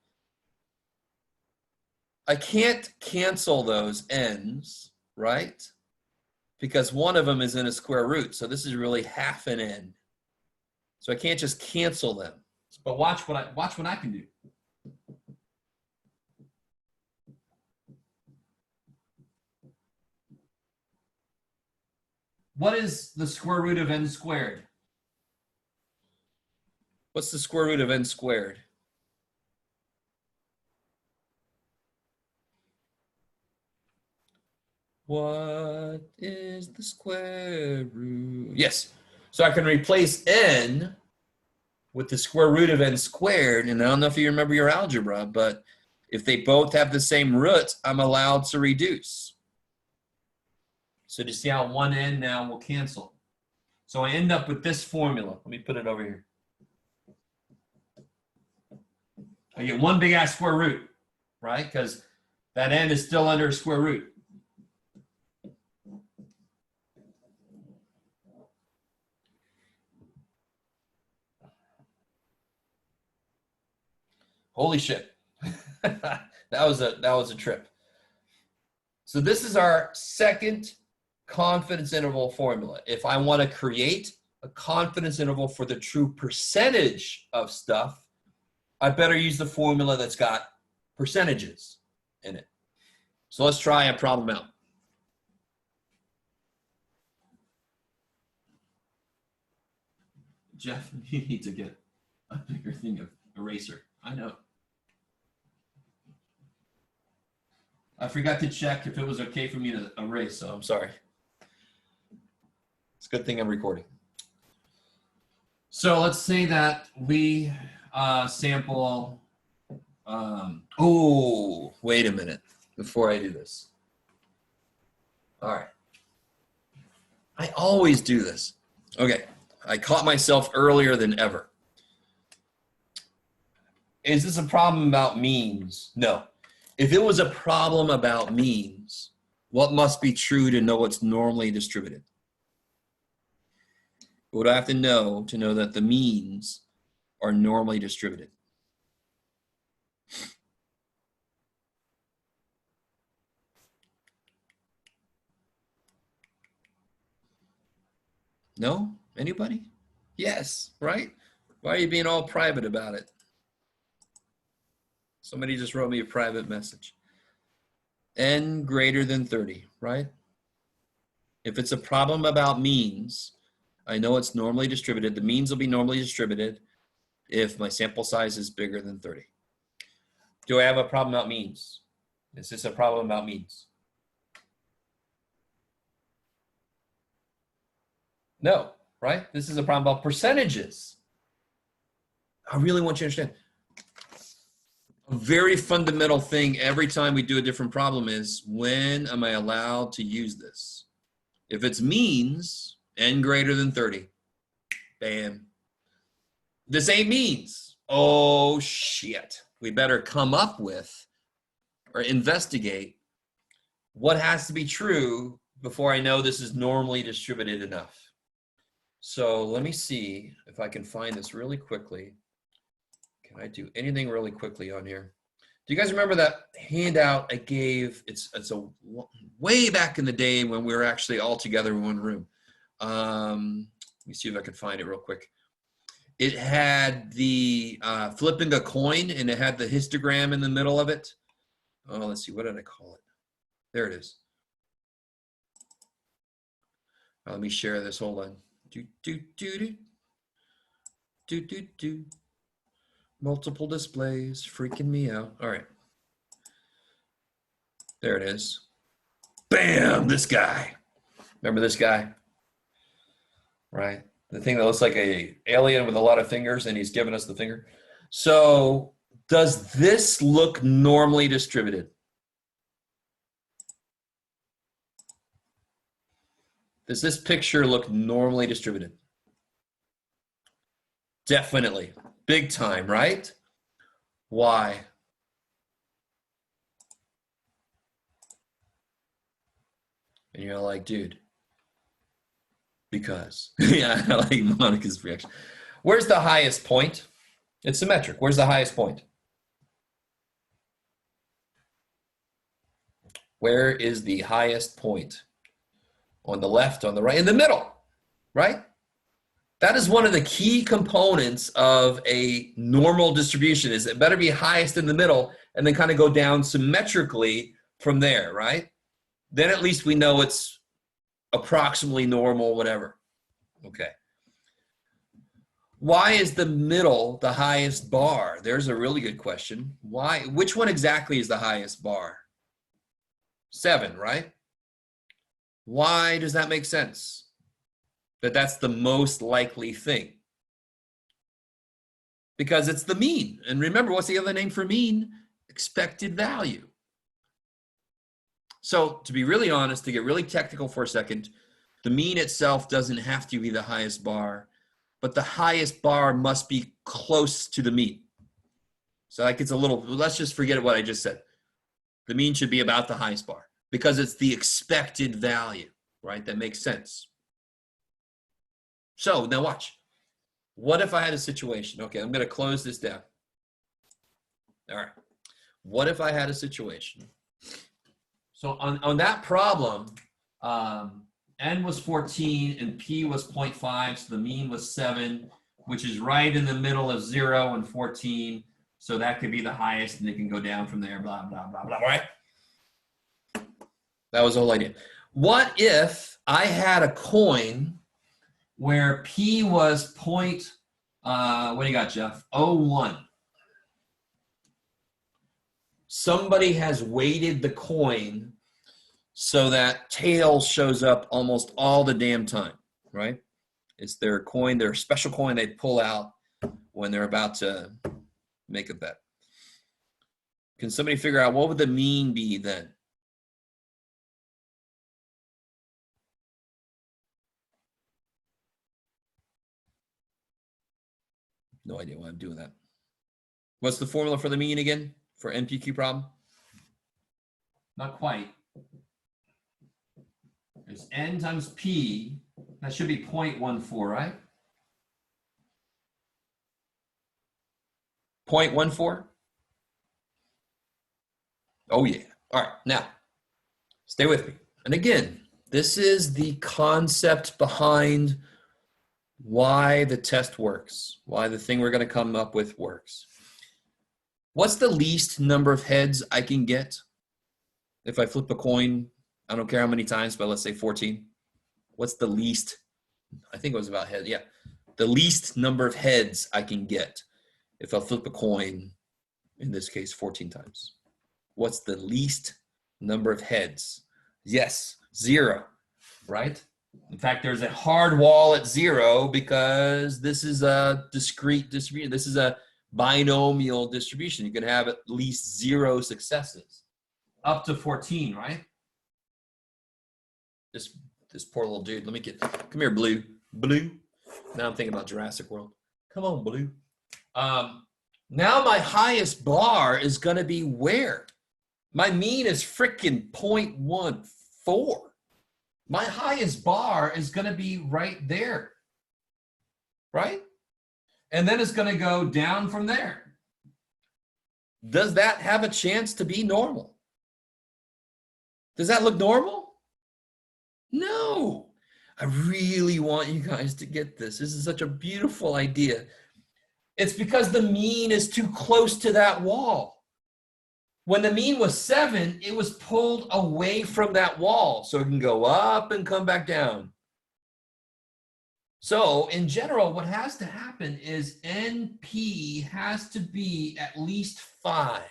I can't cancel those n's, right? Because one of them is in a square root. So this is really half an n. So I can't just cancel them. But watch what I can do. What is the square root of n squared? What's the square root of n squared? What is the square root? Yes. So I can replace n with the square root of n squared. And I don't know if you remember your algebra, but if they both have the same root, I'm allowed to reduce. So do you see how one n now will cancel? So I end up with this formula. Let me put it over here. I get one big ass square root, right? Because that n is still under a square root. Holy shit. that was a trip. So this is our second confidence interval formula. If I want to create a confidence interval for the true percentage of stuff, I better use the formula that's got percentages in it. So let's try a problem out. Jeff, you need to get a bigger thing of eraser. I know. I forgot to check if it was okay for me to erase, so I'm sorry. It's a good thing I'm recording. So let's say that we sample. Oh, wait a minute before I do this. All right. I always do this. Okay. I caught myself earlier than ever. Is this a problem about means? No. If it was a problem about means, what must be true to know it's normally distributed? What do I have to know that the means are normally distributed? No? Anybody? Yes, right? Why are you being all private about it? Somebody just wrote me a private message. N greater than 30, right? If it's a problem about means, I know it's normally distributed. The means will be normally distributed if my sample size is bigger than 30. Do I have a problem about means? Is this a problem about means? No, right? This is a problem about percentages. I really want you to understand. A very fundamental thing every time we do a different problem is, when am I allowed to use this? If it's means, n greater than 30, bam. This ain't means. Oh, shit. We better come up with or investigate what has to be true before I know this is normally distributed enough. So let me see if I can find this really quickly. Can I do anything really quickly on here? Do you guys remember that handout I gave? It's a way back in the day when we were actually all together in one room. Let me see if I can find it real quick. It had the flipping a coin, and it had the histogram in the middle of it. Oh, let's see. What did I call it? There it is. Let me share this. Hold on. Multiple displays, freaking me out. All right. There it is. Bam, this guy. Remember this guy? Right? The thing that looks like a alien with a lot of fingers, and he's giving us the finger. So does this look normally distributed? Does this picture look normally distributed? Definitely. Big time, right? Why? And you're like, dude, because. Yeah, I like Monica's reaction. Where's the highest point? It's symmetric. Where's the highest point? Where is the highest point? On the left, on the right, in the middle, right? That is one of the key components of a normal distribution, is it better be highest in the middle and then kind of go down symmetrically from there, right? Then at least we know it's approximately normal, whatever. Okay. Why is the middle the highest bar? There's a really good question. Why? Which one exactly is the highest bar? 7, right? Why does that make sense? That that's the most likely thing. Because it's the mean. And remember, what's the other name for mean? Expected value. So to be really honest, to get really technical for a second, the mean itself doesn't have to be the highest bar, but the highest bar must be close to the mean. So like it's a little, let's just forget what I just said. The mean should be about the highest bar because it's the expected value, right? That makes sense. So now watch. What if I had a situation? Okay, I'm going to close this down. All right. What if I had a situation? So on that problem, n was 14 and p was 0.5, so the mean was 7, which is right in the middle of 0 and 14. So that could be the highest, and it can go down from there, blah, blah, blah, blah, right? That was the whole idea. What if I had a coin where p was what do you got, Jeff? 0.01. Somebody has weighted the coin so that tails shows up almost all the damn time, right? It's their coin, their special coin they pull out when they're about to make a bet. Can somebody figure out what would the mean be then? No idea why I'm doing that. What's the formula for the mean again? For NPQ problem? Not quite. There's n times p. That should be 0.14, right? 0.14? Oh, yeah. All right. Now, stay with me. And again, this is the concept behind why the test works, why the thing we're going to come up with works. What's the least number of heads I can get if I flip a coin? I don't care how many times, but let's say 14. What's the least? I think it was about head. Yeah. The least number of heads I can get if I flip a coin, in this case, 14 times. What's the least number of heads? Yes, 0, right? In fact, there's a hard wall at 0 because this is a discrete distribution. This is a binomial distribution. You can have at least 0 successes up to 14, right? This poor little dude. Let me come here, Blue. Blue. Now I'm thinking about Jurassic World. Come on, Blue. Now my highest bar is going to be where? My mean is freaking 0.14. My highest bar is going to be right there, right? And then it's going to go down from there. Does that have a chance to be normal? Does that look normal? No. I really want you guys to get this. This is such a beautiful idea. It's because the mean is too close to that wall. When the mean was 7, it was pulled away from that wall, so it can go up and come back down. So in general, what has to happen is NP has to be at least 5.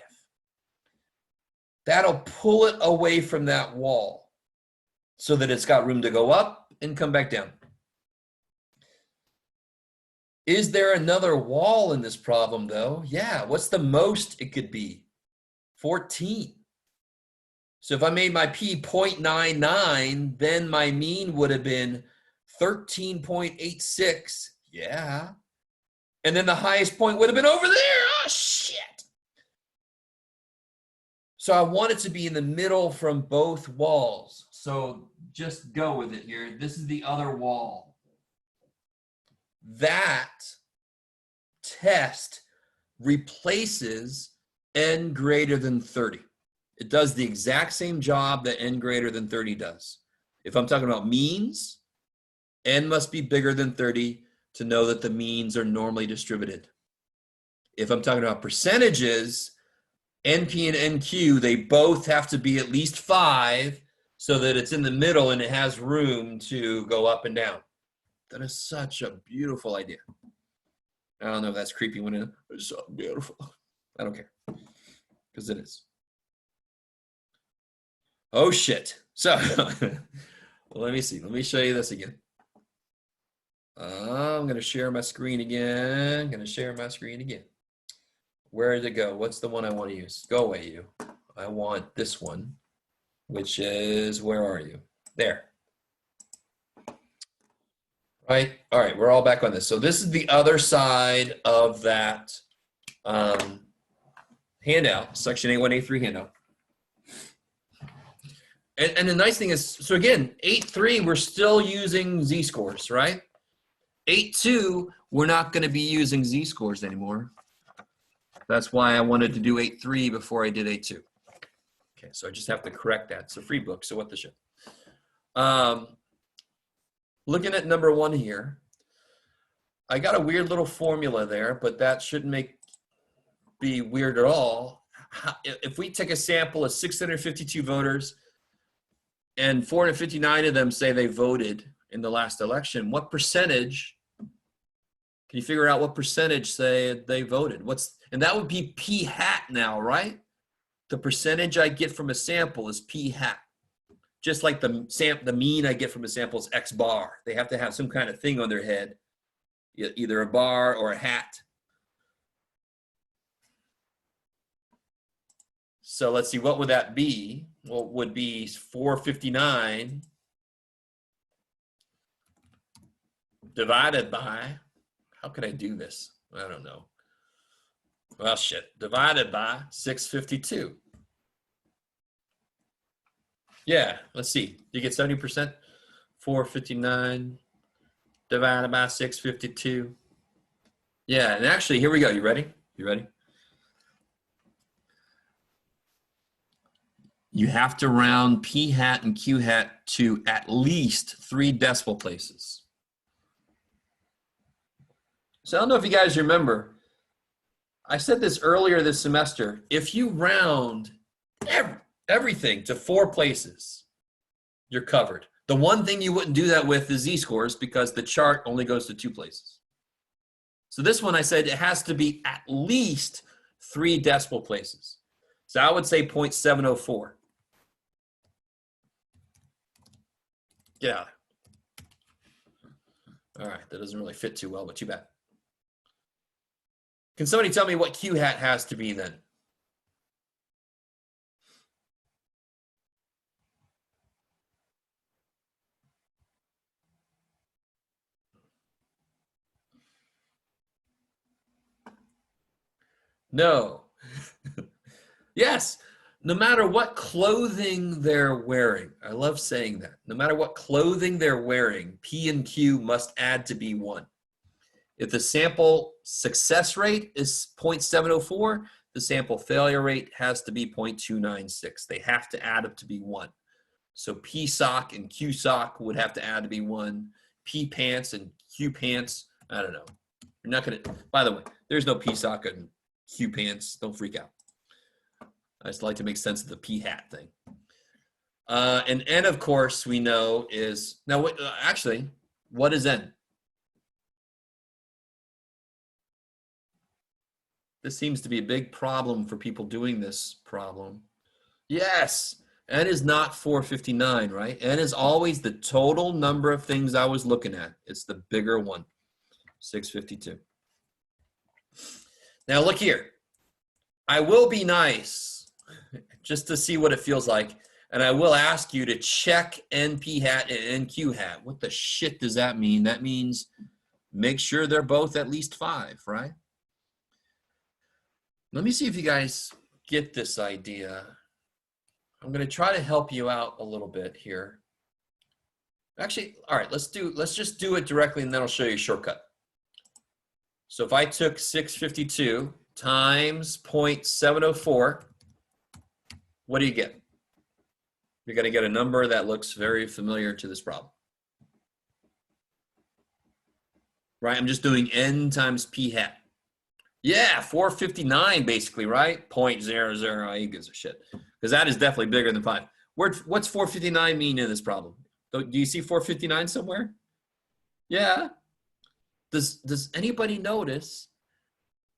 That'll pull it away from that wall so that it's got room to go up and come back down. Is there another wall in this problem, though? Yeah. What's the most it could be? 14. So if I made my p 0.99, then my mean would have been 13.86. Yeah. And then the highest point would have been over there. Oh, shit. So I want it to be in the middle from both walls. So just go with it here. This is the other wall. That test replaces n greater than 30. It does the exact same job that n greater than 30 does. If I'm talking about means, n must be bigger than 30. to know that the means are normally distributed. If I'm talking about percentages, NP and NQ, they both have to be at least 5 so that it's in the middle and it has room to go up and down. That is such a beautiful idea. I don't know if that's creepy when it's so beautiful. I don't care, because it is. Oh, shit. So let me see. Let me show you this again. I'm going to share my screen again. Where did it go? What's the one I want to use? Go away, you. I want this one, which is, where are you? There. Right? All right, we're all back on this. So this is the other side of that handout, section A1, A3 handout. And the nice thing is, so again, 8.3, we're still using z-scores, right? 8.2, we're not going to be using z-scores anymore. That's why I wanted to do 8.3 before I did 8.2. Okay, so I just have to correct that. It's a free book, so what the shit. Looking at number 1 here, I got a weird little formula there, but that shouldn't be weird at all. If we take a sample of 652 voters, and 459 of them say they voted in the last election, what percentage, can you figure out what percentage say they voted? And that would be P hat now, right? The percentage I get from a sample is P hat. Just like the mean I get from a sample is X bar. They have to have some kind of thing on their head, either a bar or a hat. So let's see, what would that be? Well, it would be 459 divided by, how could I do this? I don't know. Well, shit, divided by 652. Yeah, let's see. You get 70%? 459 divided by 652. Yeah, and actually, here we go. You ready? You ready? You have to round P hat and Q hat to at least 3 decimal places. So I don't know if you guys remember, I said this earlier this semester. If you round everything to 4 places, you're covered. The one thing you wouldn't do that with is z-scores because the chart only goes to 2 places. So this one I said it has to be at least 3 decimal places. So I would say 0.704. Get out of there. All right, that doesn't really fit too well, but too bad. Can somebody tell me what Q hat has to be then? No. Yes. No matter what clothing they're wearing, I love saying that. No matter what clothing they're wearing, P and Q must add to be 1. If the sample success rate is 0.704, the sample failure rate has to be 0.296. They have to add up to be 1. So P sock and Q sock would have to add to be 1. P pants and Q pants, I don't know. You're not going to, by the way, there's no P sock and Q pants. Don't freak out. I just like to make sense of the P hat thing. And N, of course, we know is, now actually, what is N? This seems to be a big problem for people doing this problem. Yes, N is not 459, right? N is always the total number of things I was looking at. It's the bigger one, 652. Now look here. I will be nice just to see what it feels like. And I will ask you to check NP hat and NQ hat. What the shit does that mean? That means make sure they're both at least 5, right? Let me see if you guys get this idea. I'm going to try to help you out a little bit here. Actually, all right, let's just do it directly and then I'll show you a shortcut. So if I took 652 times 0.704, what do you get? You're going to get a number that looks very familiar to this problem. right? I'm just doing n times p hat. Yeah, 459 basically, right? 0.00, he gives a shit. Because that is definitely bigger than 5. What's 459 mean in this problem? Do you see 459 somewhere? Yeah. Does anybody notice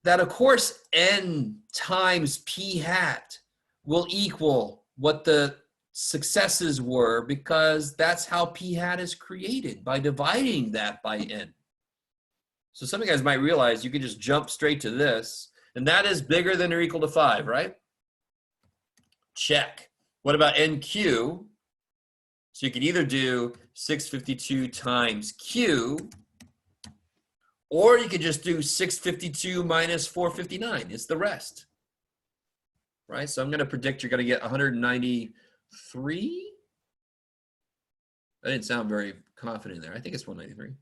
that, of course, n times p hat will equal what the successes were, because that's how p hat is created, by dividing that by n. So some of you guys might realize you can just jump straight to this, and that is bigger than or equal to 5, right? Check. What about NQ? So you could either do 652 times Q, or you could just do 652 minus 459. It's the rest, right? So I'm going to predict you're going to get 193. I didn't sound very confident there. I think it's 193.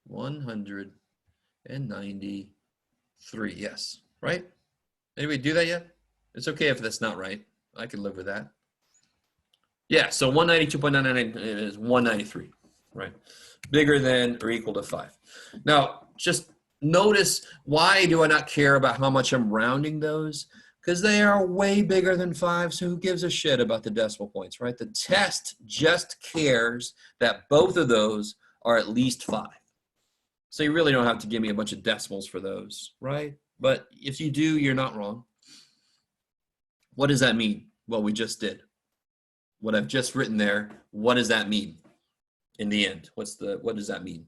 193, yes, right? Anybody do that yet? It's okay if that's not right. I can live with that. Yeah, so 192.99 is 193, right? Bigger than or equal to 5. Now, just notice, why do I not care about how much I'm rounding those? Because they are way bigger than 5, so who gives a shit about the decimal points, right? The test just cares that both of those are at least 5. So you really don't have to give me a bunch of decimals for those, right? But if you do, you're not wrong. What does that mean? Well, we just did. What I've just written there, what does that mean in the end? What does that mean?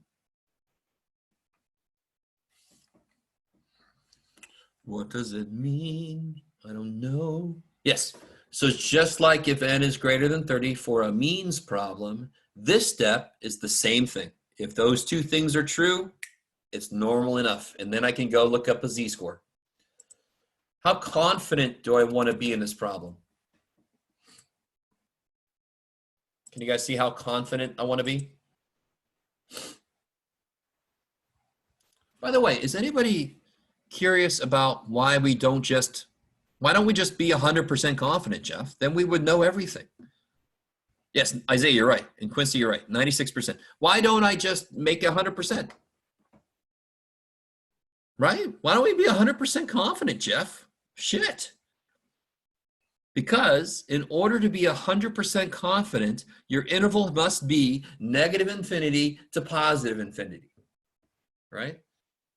What does it mean? I don't know. Yes. So it's just like if n is greater than 30 for a means problem, this step is the same thing. If those two things are true, it's normal enough. And then I can go look up a z-score. How confident do I want to be in this problem? Can you guys see how confident I want to be? By the way, is anybody curious about why we don't just be 100% confident, Jeff? Then we would know everything. Yes, Isaiah, you're right. And Quincy, you're right. 96%. Why don't I just make it 100%? Right? Why don't we be 100% confident, Jeff? Shit. Because in order to be 100% confident, your interval must be negative infinity to positive infinity, right?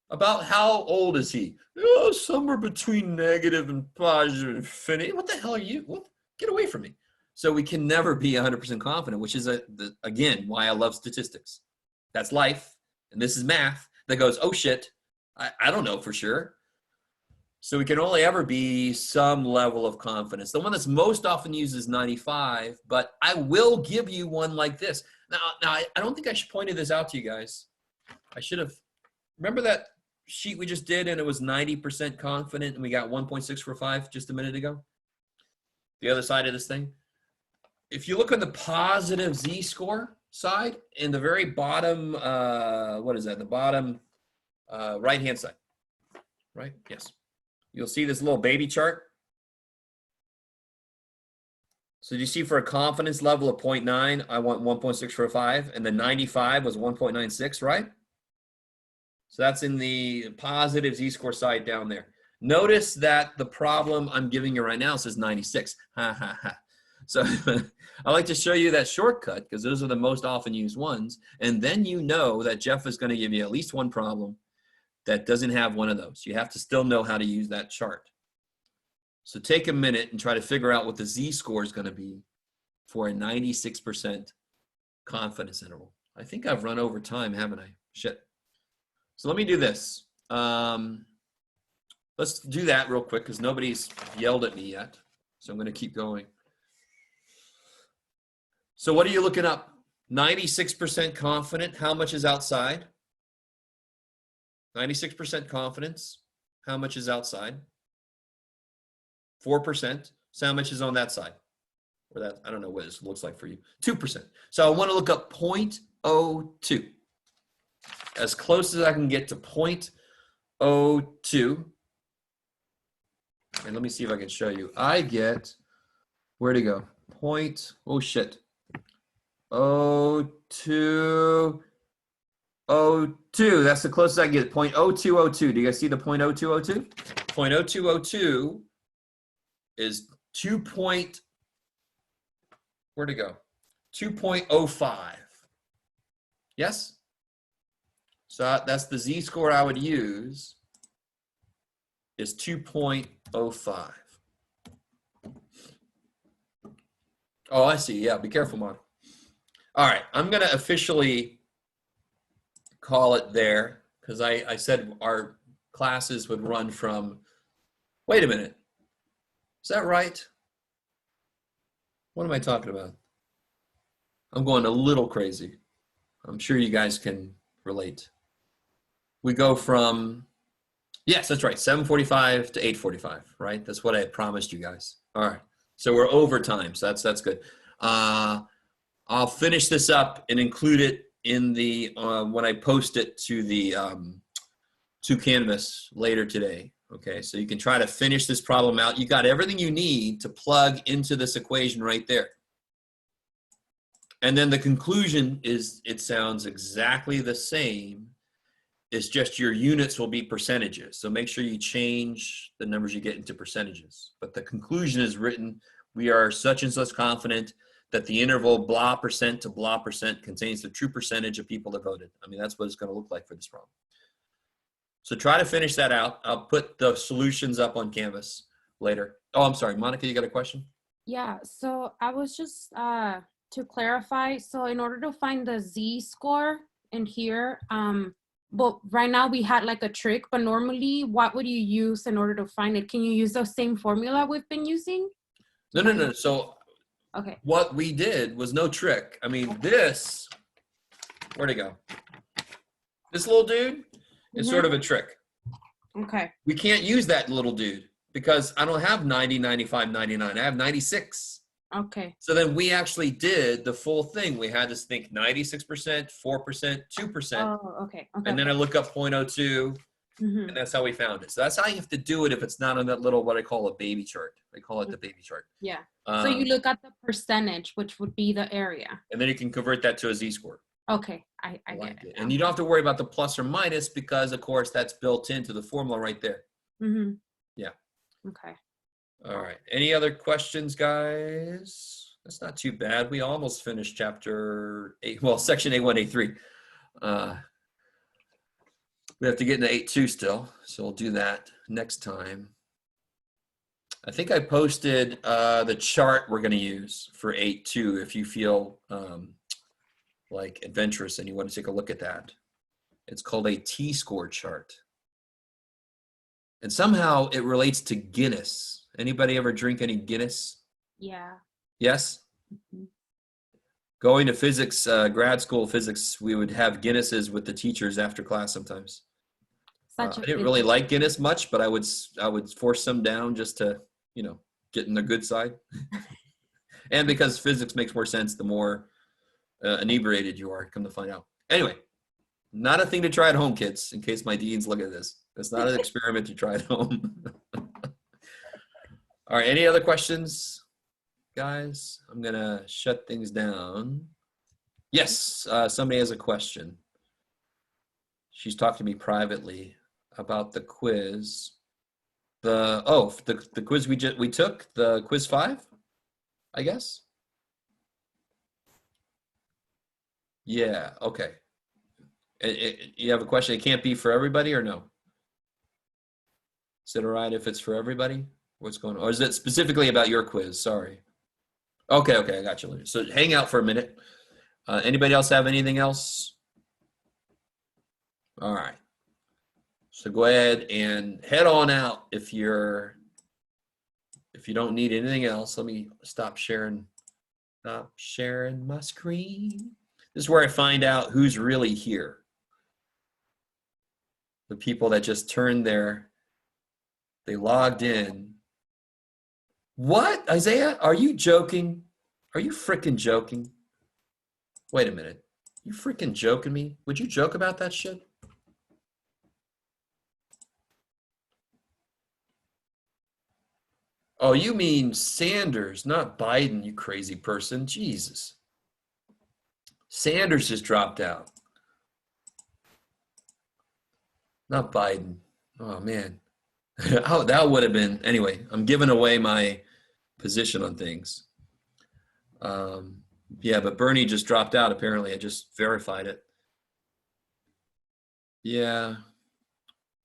About how old is he? Oh, somewhere between negative and positive infinity. What the hell are you? What? Get away from me. So we can never be 100% confident, which is, again, why I love statistics. That's life, and this is math that goes, oh shit, I don't know for sure. So we can only ever be some level of confidence. The one that's most often used is 95, but I will give you one like this. Now I don't think I should pointed this out to you guys. I should have. Remember that sheet we just did, and it was 90% confident, and we got 1.645 just a minute ago? The other side of this thing. If you look on the positive z-score side, in the very bottom, what is that? The bottom right-hand side, right? Yes. You'll see this little baby chart. So you see for a confidence level of 0.9, I want 1.645, and the 95 was 1.96, right? So that's in the positive z-score side down there. Notice that the problem I'm giving you right now says 96. Ha, ha, ha. So I like to show you that shortcut because those are the most often used ones. And then you know that Jeff is going to give you at least one problem that doesn't have one of those. You have to still know how to use that chart. So take a minute and try to figure out what the z-score is going to be for a 96% confidence interval. I think I've run over time, haven't I? Shit. So let me do this. Let's do that real quick because nobody's yelled at me yet. So I'm going to keep going. So what are you looking up? 96% confident. How much is outside? 96% confidence. How much is outside? 4%. So how much is on that side? Or that, I don't know what this looks like for you. 2%. So I want to look up 0.02. As close as I can get to 0.02. And let me see if I can show you. I get, where'd it go? Oh shit. 0.02. .02. That's the closest I can get. .0202. Do you guys see the .0202? .0202 is 2. Where'd it go? 2.05. Yes? So that's the z-score I would use, is 2.05. Oh, I see. Yeah, be careful, Mon. All right, I'm going to officially call it there because I said our classes would run from, wait a minute. Is that right? What am I talking about? I'm going a little crazy. I'm sure you guys can relate. We go from, yes, that's right, 7:45 to 8:45, right? That's what I had promised you guys. All right, so we're over time, so that's good. I'll finish this up and include it in the when I post it to the to Canvas later today. Okay, so you can try to finish this problem out. You got everything you need to plug into this equation right there. And then the conclusion is, it sounds exactly the same. It's just your units will be percentages. So make sure you change the numbers you get into percentages. But the conclusion is written, we are such and such confident that the interval blah percent to blah percent contains the true percentage of people that voted. I mean, that's what it's going to look like for this problem. So try to finish that out. I'll put the solutions up on Canvas later. Oh, I'm sorry. Monica, you got a question? Yeah, so I was just to clarify, so in order to find the z-score in here, but right now we had like a trick, but normally what would you use in order to find it? Can you use the same formula we've been using? No. So okay, what we did was no trick. I mean, this, where'd it go? This little dude is sort of a trick. Okay. We can't use that little dude because I don't have 90, 95, 99. I have 96. Okay. So then we actually did the full thing. We had to think 96%, 4%, 2%. Oh, okay. And then I look up .02, and that's how we found it. So that's how you have to do it if it's not on that little, what I call a baby chart. They call it the baby chart. Yeah. So you look at the percentage, which would be the area. And then you can convert that to a z-score. Okay, I get it. And you don't have to worry about the plus or minus because, of course, that's built into the formula right there. Yeah. Okay. All right. Any other questions, guys? That's not too bad. We almost finished chapter 8. Well, section A1, A3. We have to get into 8.2 still, so we'll do that next time. I think I posted the chart we're going to use for 8.2 if you feel like adventurous and you want to take a look at that. It's called a T-score chart. And somehow it relates to Guinness. Anybody ever drink any Guinness? Yeah. Yes? Going to physics, grad school physics, we would have Guinnesses with the teachers after class sometimes. I didn't really like Guinness much, but I would force them down just to, you know, get in the good side. And because physics makes more sense the more inebriated you are, come to find out. Anyway, not a thing to try at home, kids, in case my deans look at this. It's not an experiment to try at home. All right, any other questions, guys? I'm going to shut things down. Yes, somebody has a question. She's talked to me privately about the quiz. The quiz we took, the quiz 5, I guess. Yeah, okay. You have a question? It can't be for everybody or no? Is it all right if it's for everybody? What's going on? Or is it specifically about your quiz? Sorry. Okay, I got you. So hang out for a minute. Anybody else have anything else? All right. So go ahead and head on out if you don't need anything else. Let me stop sharing my screen. This is where I find out who's really here. The people that just turned they logged in. What, Isaiah? Are you joking? Are you freaking joking? Wait a minute. You freaking joking me? Would you joke about that shit? Oh, you mean Sanders, not Biden, you crazy person. Jesus. Sanders just dropped out. Not Biden. Oh man. Oh, that would have been, anyway, I'm giving away my position on things. Um, yeah, but Bernie just dropped out apparently. I just verified it. Yeah,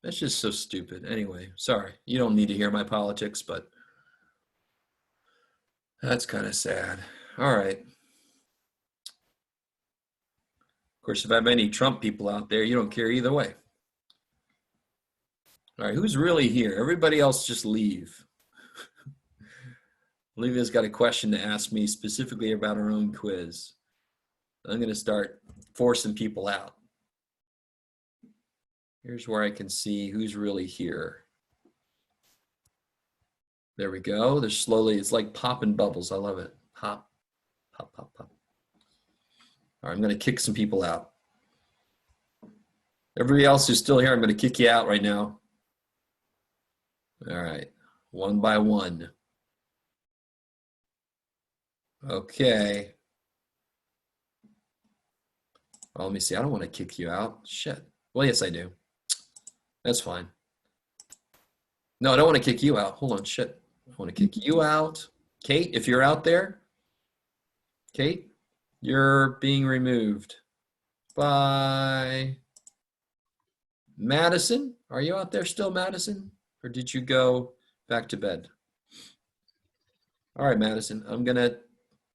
that's just so stupid. Anyway, sorry. You don't need to hear my politics, but that's kind of sad. All right. Of course, if I have any Trump people out there, you don't care either way. All right, who's really here? Everybody else just leave. Olivia's got a question to ask me specifically about her own quiz. I'm going to start forcing people out. Here's where I can see who's really here. There we go. They're slowly, it's like popping bubbles. I love it. Pop, pop, pop, pop. All right, I'm going to kick some people out. Everybody else who's still here, I'm going to kick you out right now. All right, one by one. Okay. Well, let me see. I don't want to kick you out. Shit. Well, yes, I do. That's fine. No, I don't want to kick you out. Hold on. Shit. I want to kick you out. Kate, if you're out there, Kate, you're being removed. Bye. Madison, are you out there still, Madison? Or did you go back to bed? All right, Madison,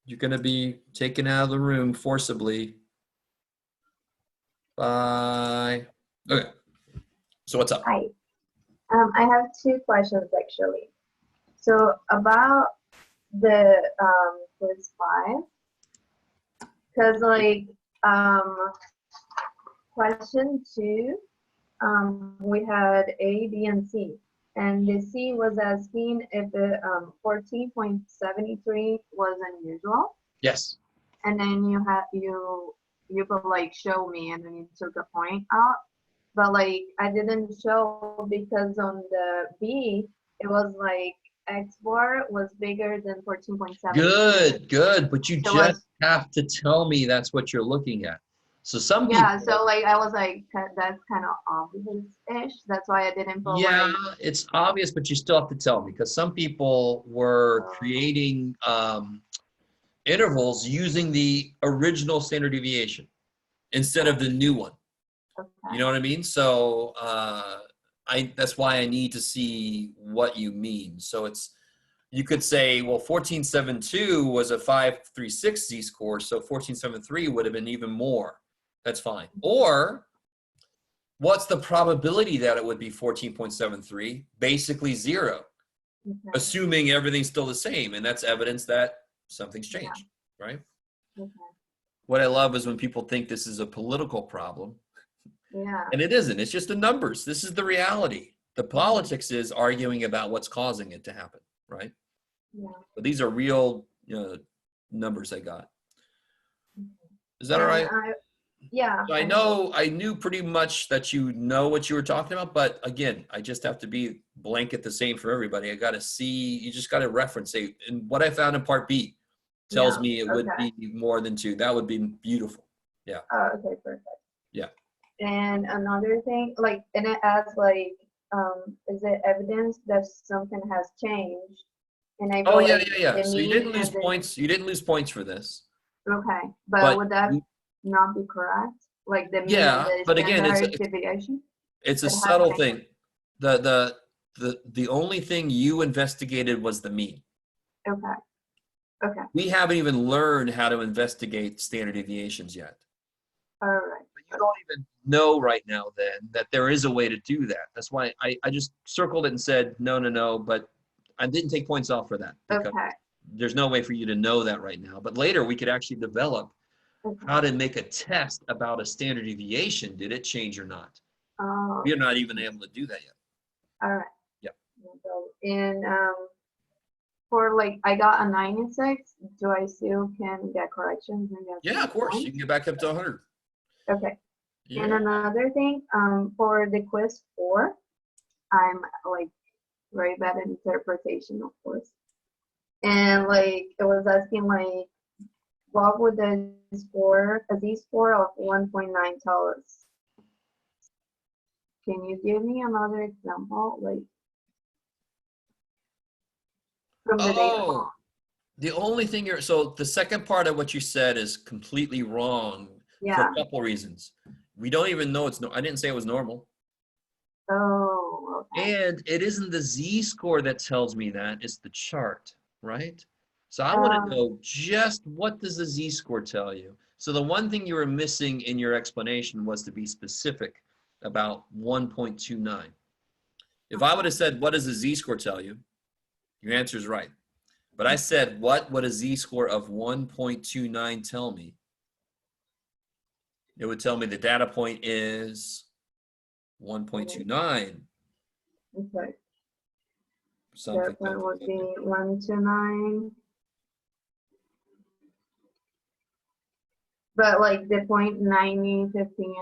you're gonna be taken out of the room forcibly. Bye. Okay, so what's up? Hi. I have two questions actually. So about the quiz 5, because question 2, we had A, B, and C, and the C was asking if the 14.73 was unusual, Yes. and then you could like show me, and then you took a point out. But like I didn't show because on the B it was like X bar was bigger than 14.7. Good. But you So just have to tell me that's what you're looking at. So some yeah, people, so like I was like that's kind of obvious-ish. That's why I didn't put yeah, like it's obvious, but you still have to tell me because some people were uh, creating intervals using the original standard deviation instead of the new one. You okay. know what I mean? So that's why I need to see what you mean. So you could say, well, 1472 was a 536 z-score, so 1473 would have been even more. That's fine. Or what's the probability that it would be 14.73? Basically 0, Okay. assuming everything's still the same, and that's evidence that something's changed, right? Okay. What I love is when people think this is a political problem. Yeah. And it isn't. It's just the numbers. This is the reality. The politics is arguing about what's causing it to happen, right? Yeah. But these are real numbers I got. Is that all And right? yeah. So I knew pretty much that you know what you were talking about, but again, I just have to be blanket the same for everybody. I got to see, you just got to reference, say, and what I found in part B tells Yeah. me it would Okay. be more than 2. That would be beautiful. Yeah. Oh, okay, perfect. Yeah. And another thing, like, and it adds like, is it evidence that something has changed? And I Oh, feel yeah, like yeah, yeah. the So you mean didn't lose and the points. You didn't lose points for this, okay, but but would that not be correct? Like the mean and yeah, the but again, standard deviation? it's a It has subtle changed. thing. The only thing you investigated was the mean. Okay. Okay. We haven't even learned how to investigate standard deviations yet. All right. But you don't even know right now then that there is a way to do that. That's why I just circled it and said no, but I didn't take points off for that because Okay. there's no way for you to know that right now. But later we could actually develop Okay. how to make a test about a standard deviation. Did it change or not? Oh, We're not even able to do that yet. all right. Yep. And for like I got a 96, do I still can get corrections and get Yeah, of course. You points? can get back up to 100. Okay. And Yeah. another thing, for the quiz 4, I'm like very bad at interpretation, of course. And like it was asking like what would the score a z-score of 1.9 tell us? can you give me another example, like from the data? Oh, the only thing so the second part of what you said is completely wrong for Yeah. a couple reasons. We don't even know it's no, I didn't say it was normal. Oh, okay. And it isn't the z-score that tells me that, it's the chart, right? So I want to know just what does the z-score tell you? So the one thing you were missing in your explanation was to be specific about 1.29. If I would have said, what does the z-score tell you? Your answer is right. But I said, what would a z-score of 1.29 tell me? It would tell me the data point is 1.29, Okay. something, That one something, would be something. 129. But like the point 90, 15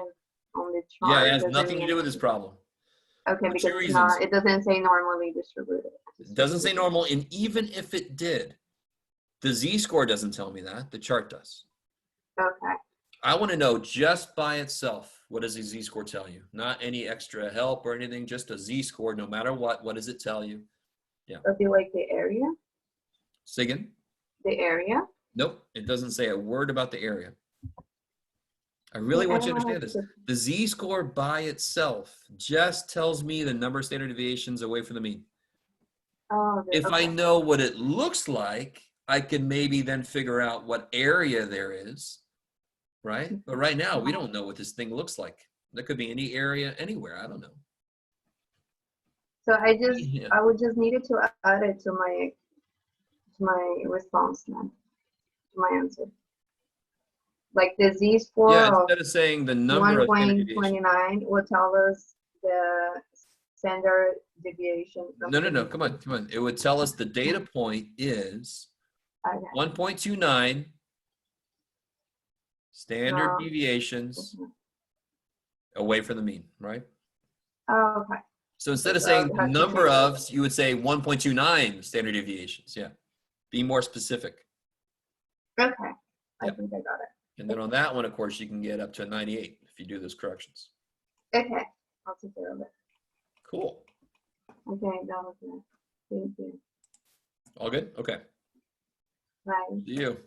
on the Yeah, it chart has doesn't nothing to mean do with this problem. okay For because two it's reasons. not. It doesn't say normally distributed. It doesn't say normal, and even if it did, the z-score doesn't tell me that, the chart does. Okay. I want to know just by itself, what does a z-score tell you? Not any extra help or anything, just a z-score, no matter what does it tell you? Yeah. Would be like the area. Say again? The area. Nope, it doesn't say a word about the area. I Okay, really I want you don't to know understand this. The z-score by itself just tells me the number of standard deviations away from the mean. Oh, If I okay. know what it looks like, I can maybe then figure out what area there is, right? But right now, we don't know what this thing looks like. There could be any area anywhere. I don't know. So Yeah, I would just needed to add it to my response now, to my answer. Like the yeah, z-score of instead of saying the number of standard deviations. 1.29 will tell us the standard deviation from No, the no, no, mean. come on, come on. It would tell us the data point is Okay. 1.29 standard No. deviations away from the mean, right? Oh, okay. So instead of So saying it the has to number change. of, you would say 1.29 standard deviations. Yeah. Be more specific. Okay. I Yeah. think I got it. And then on that one, of course, you can get up to 98 if you do those corrections. Okay. I'll take care of it. Cool. Okay, that was it. Thank you. All good? Okay. Bye. See you.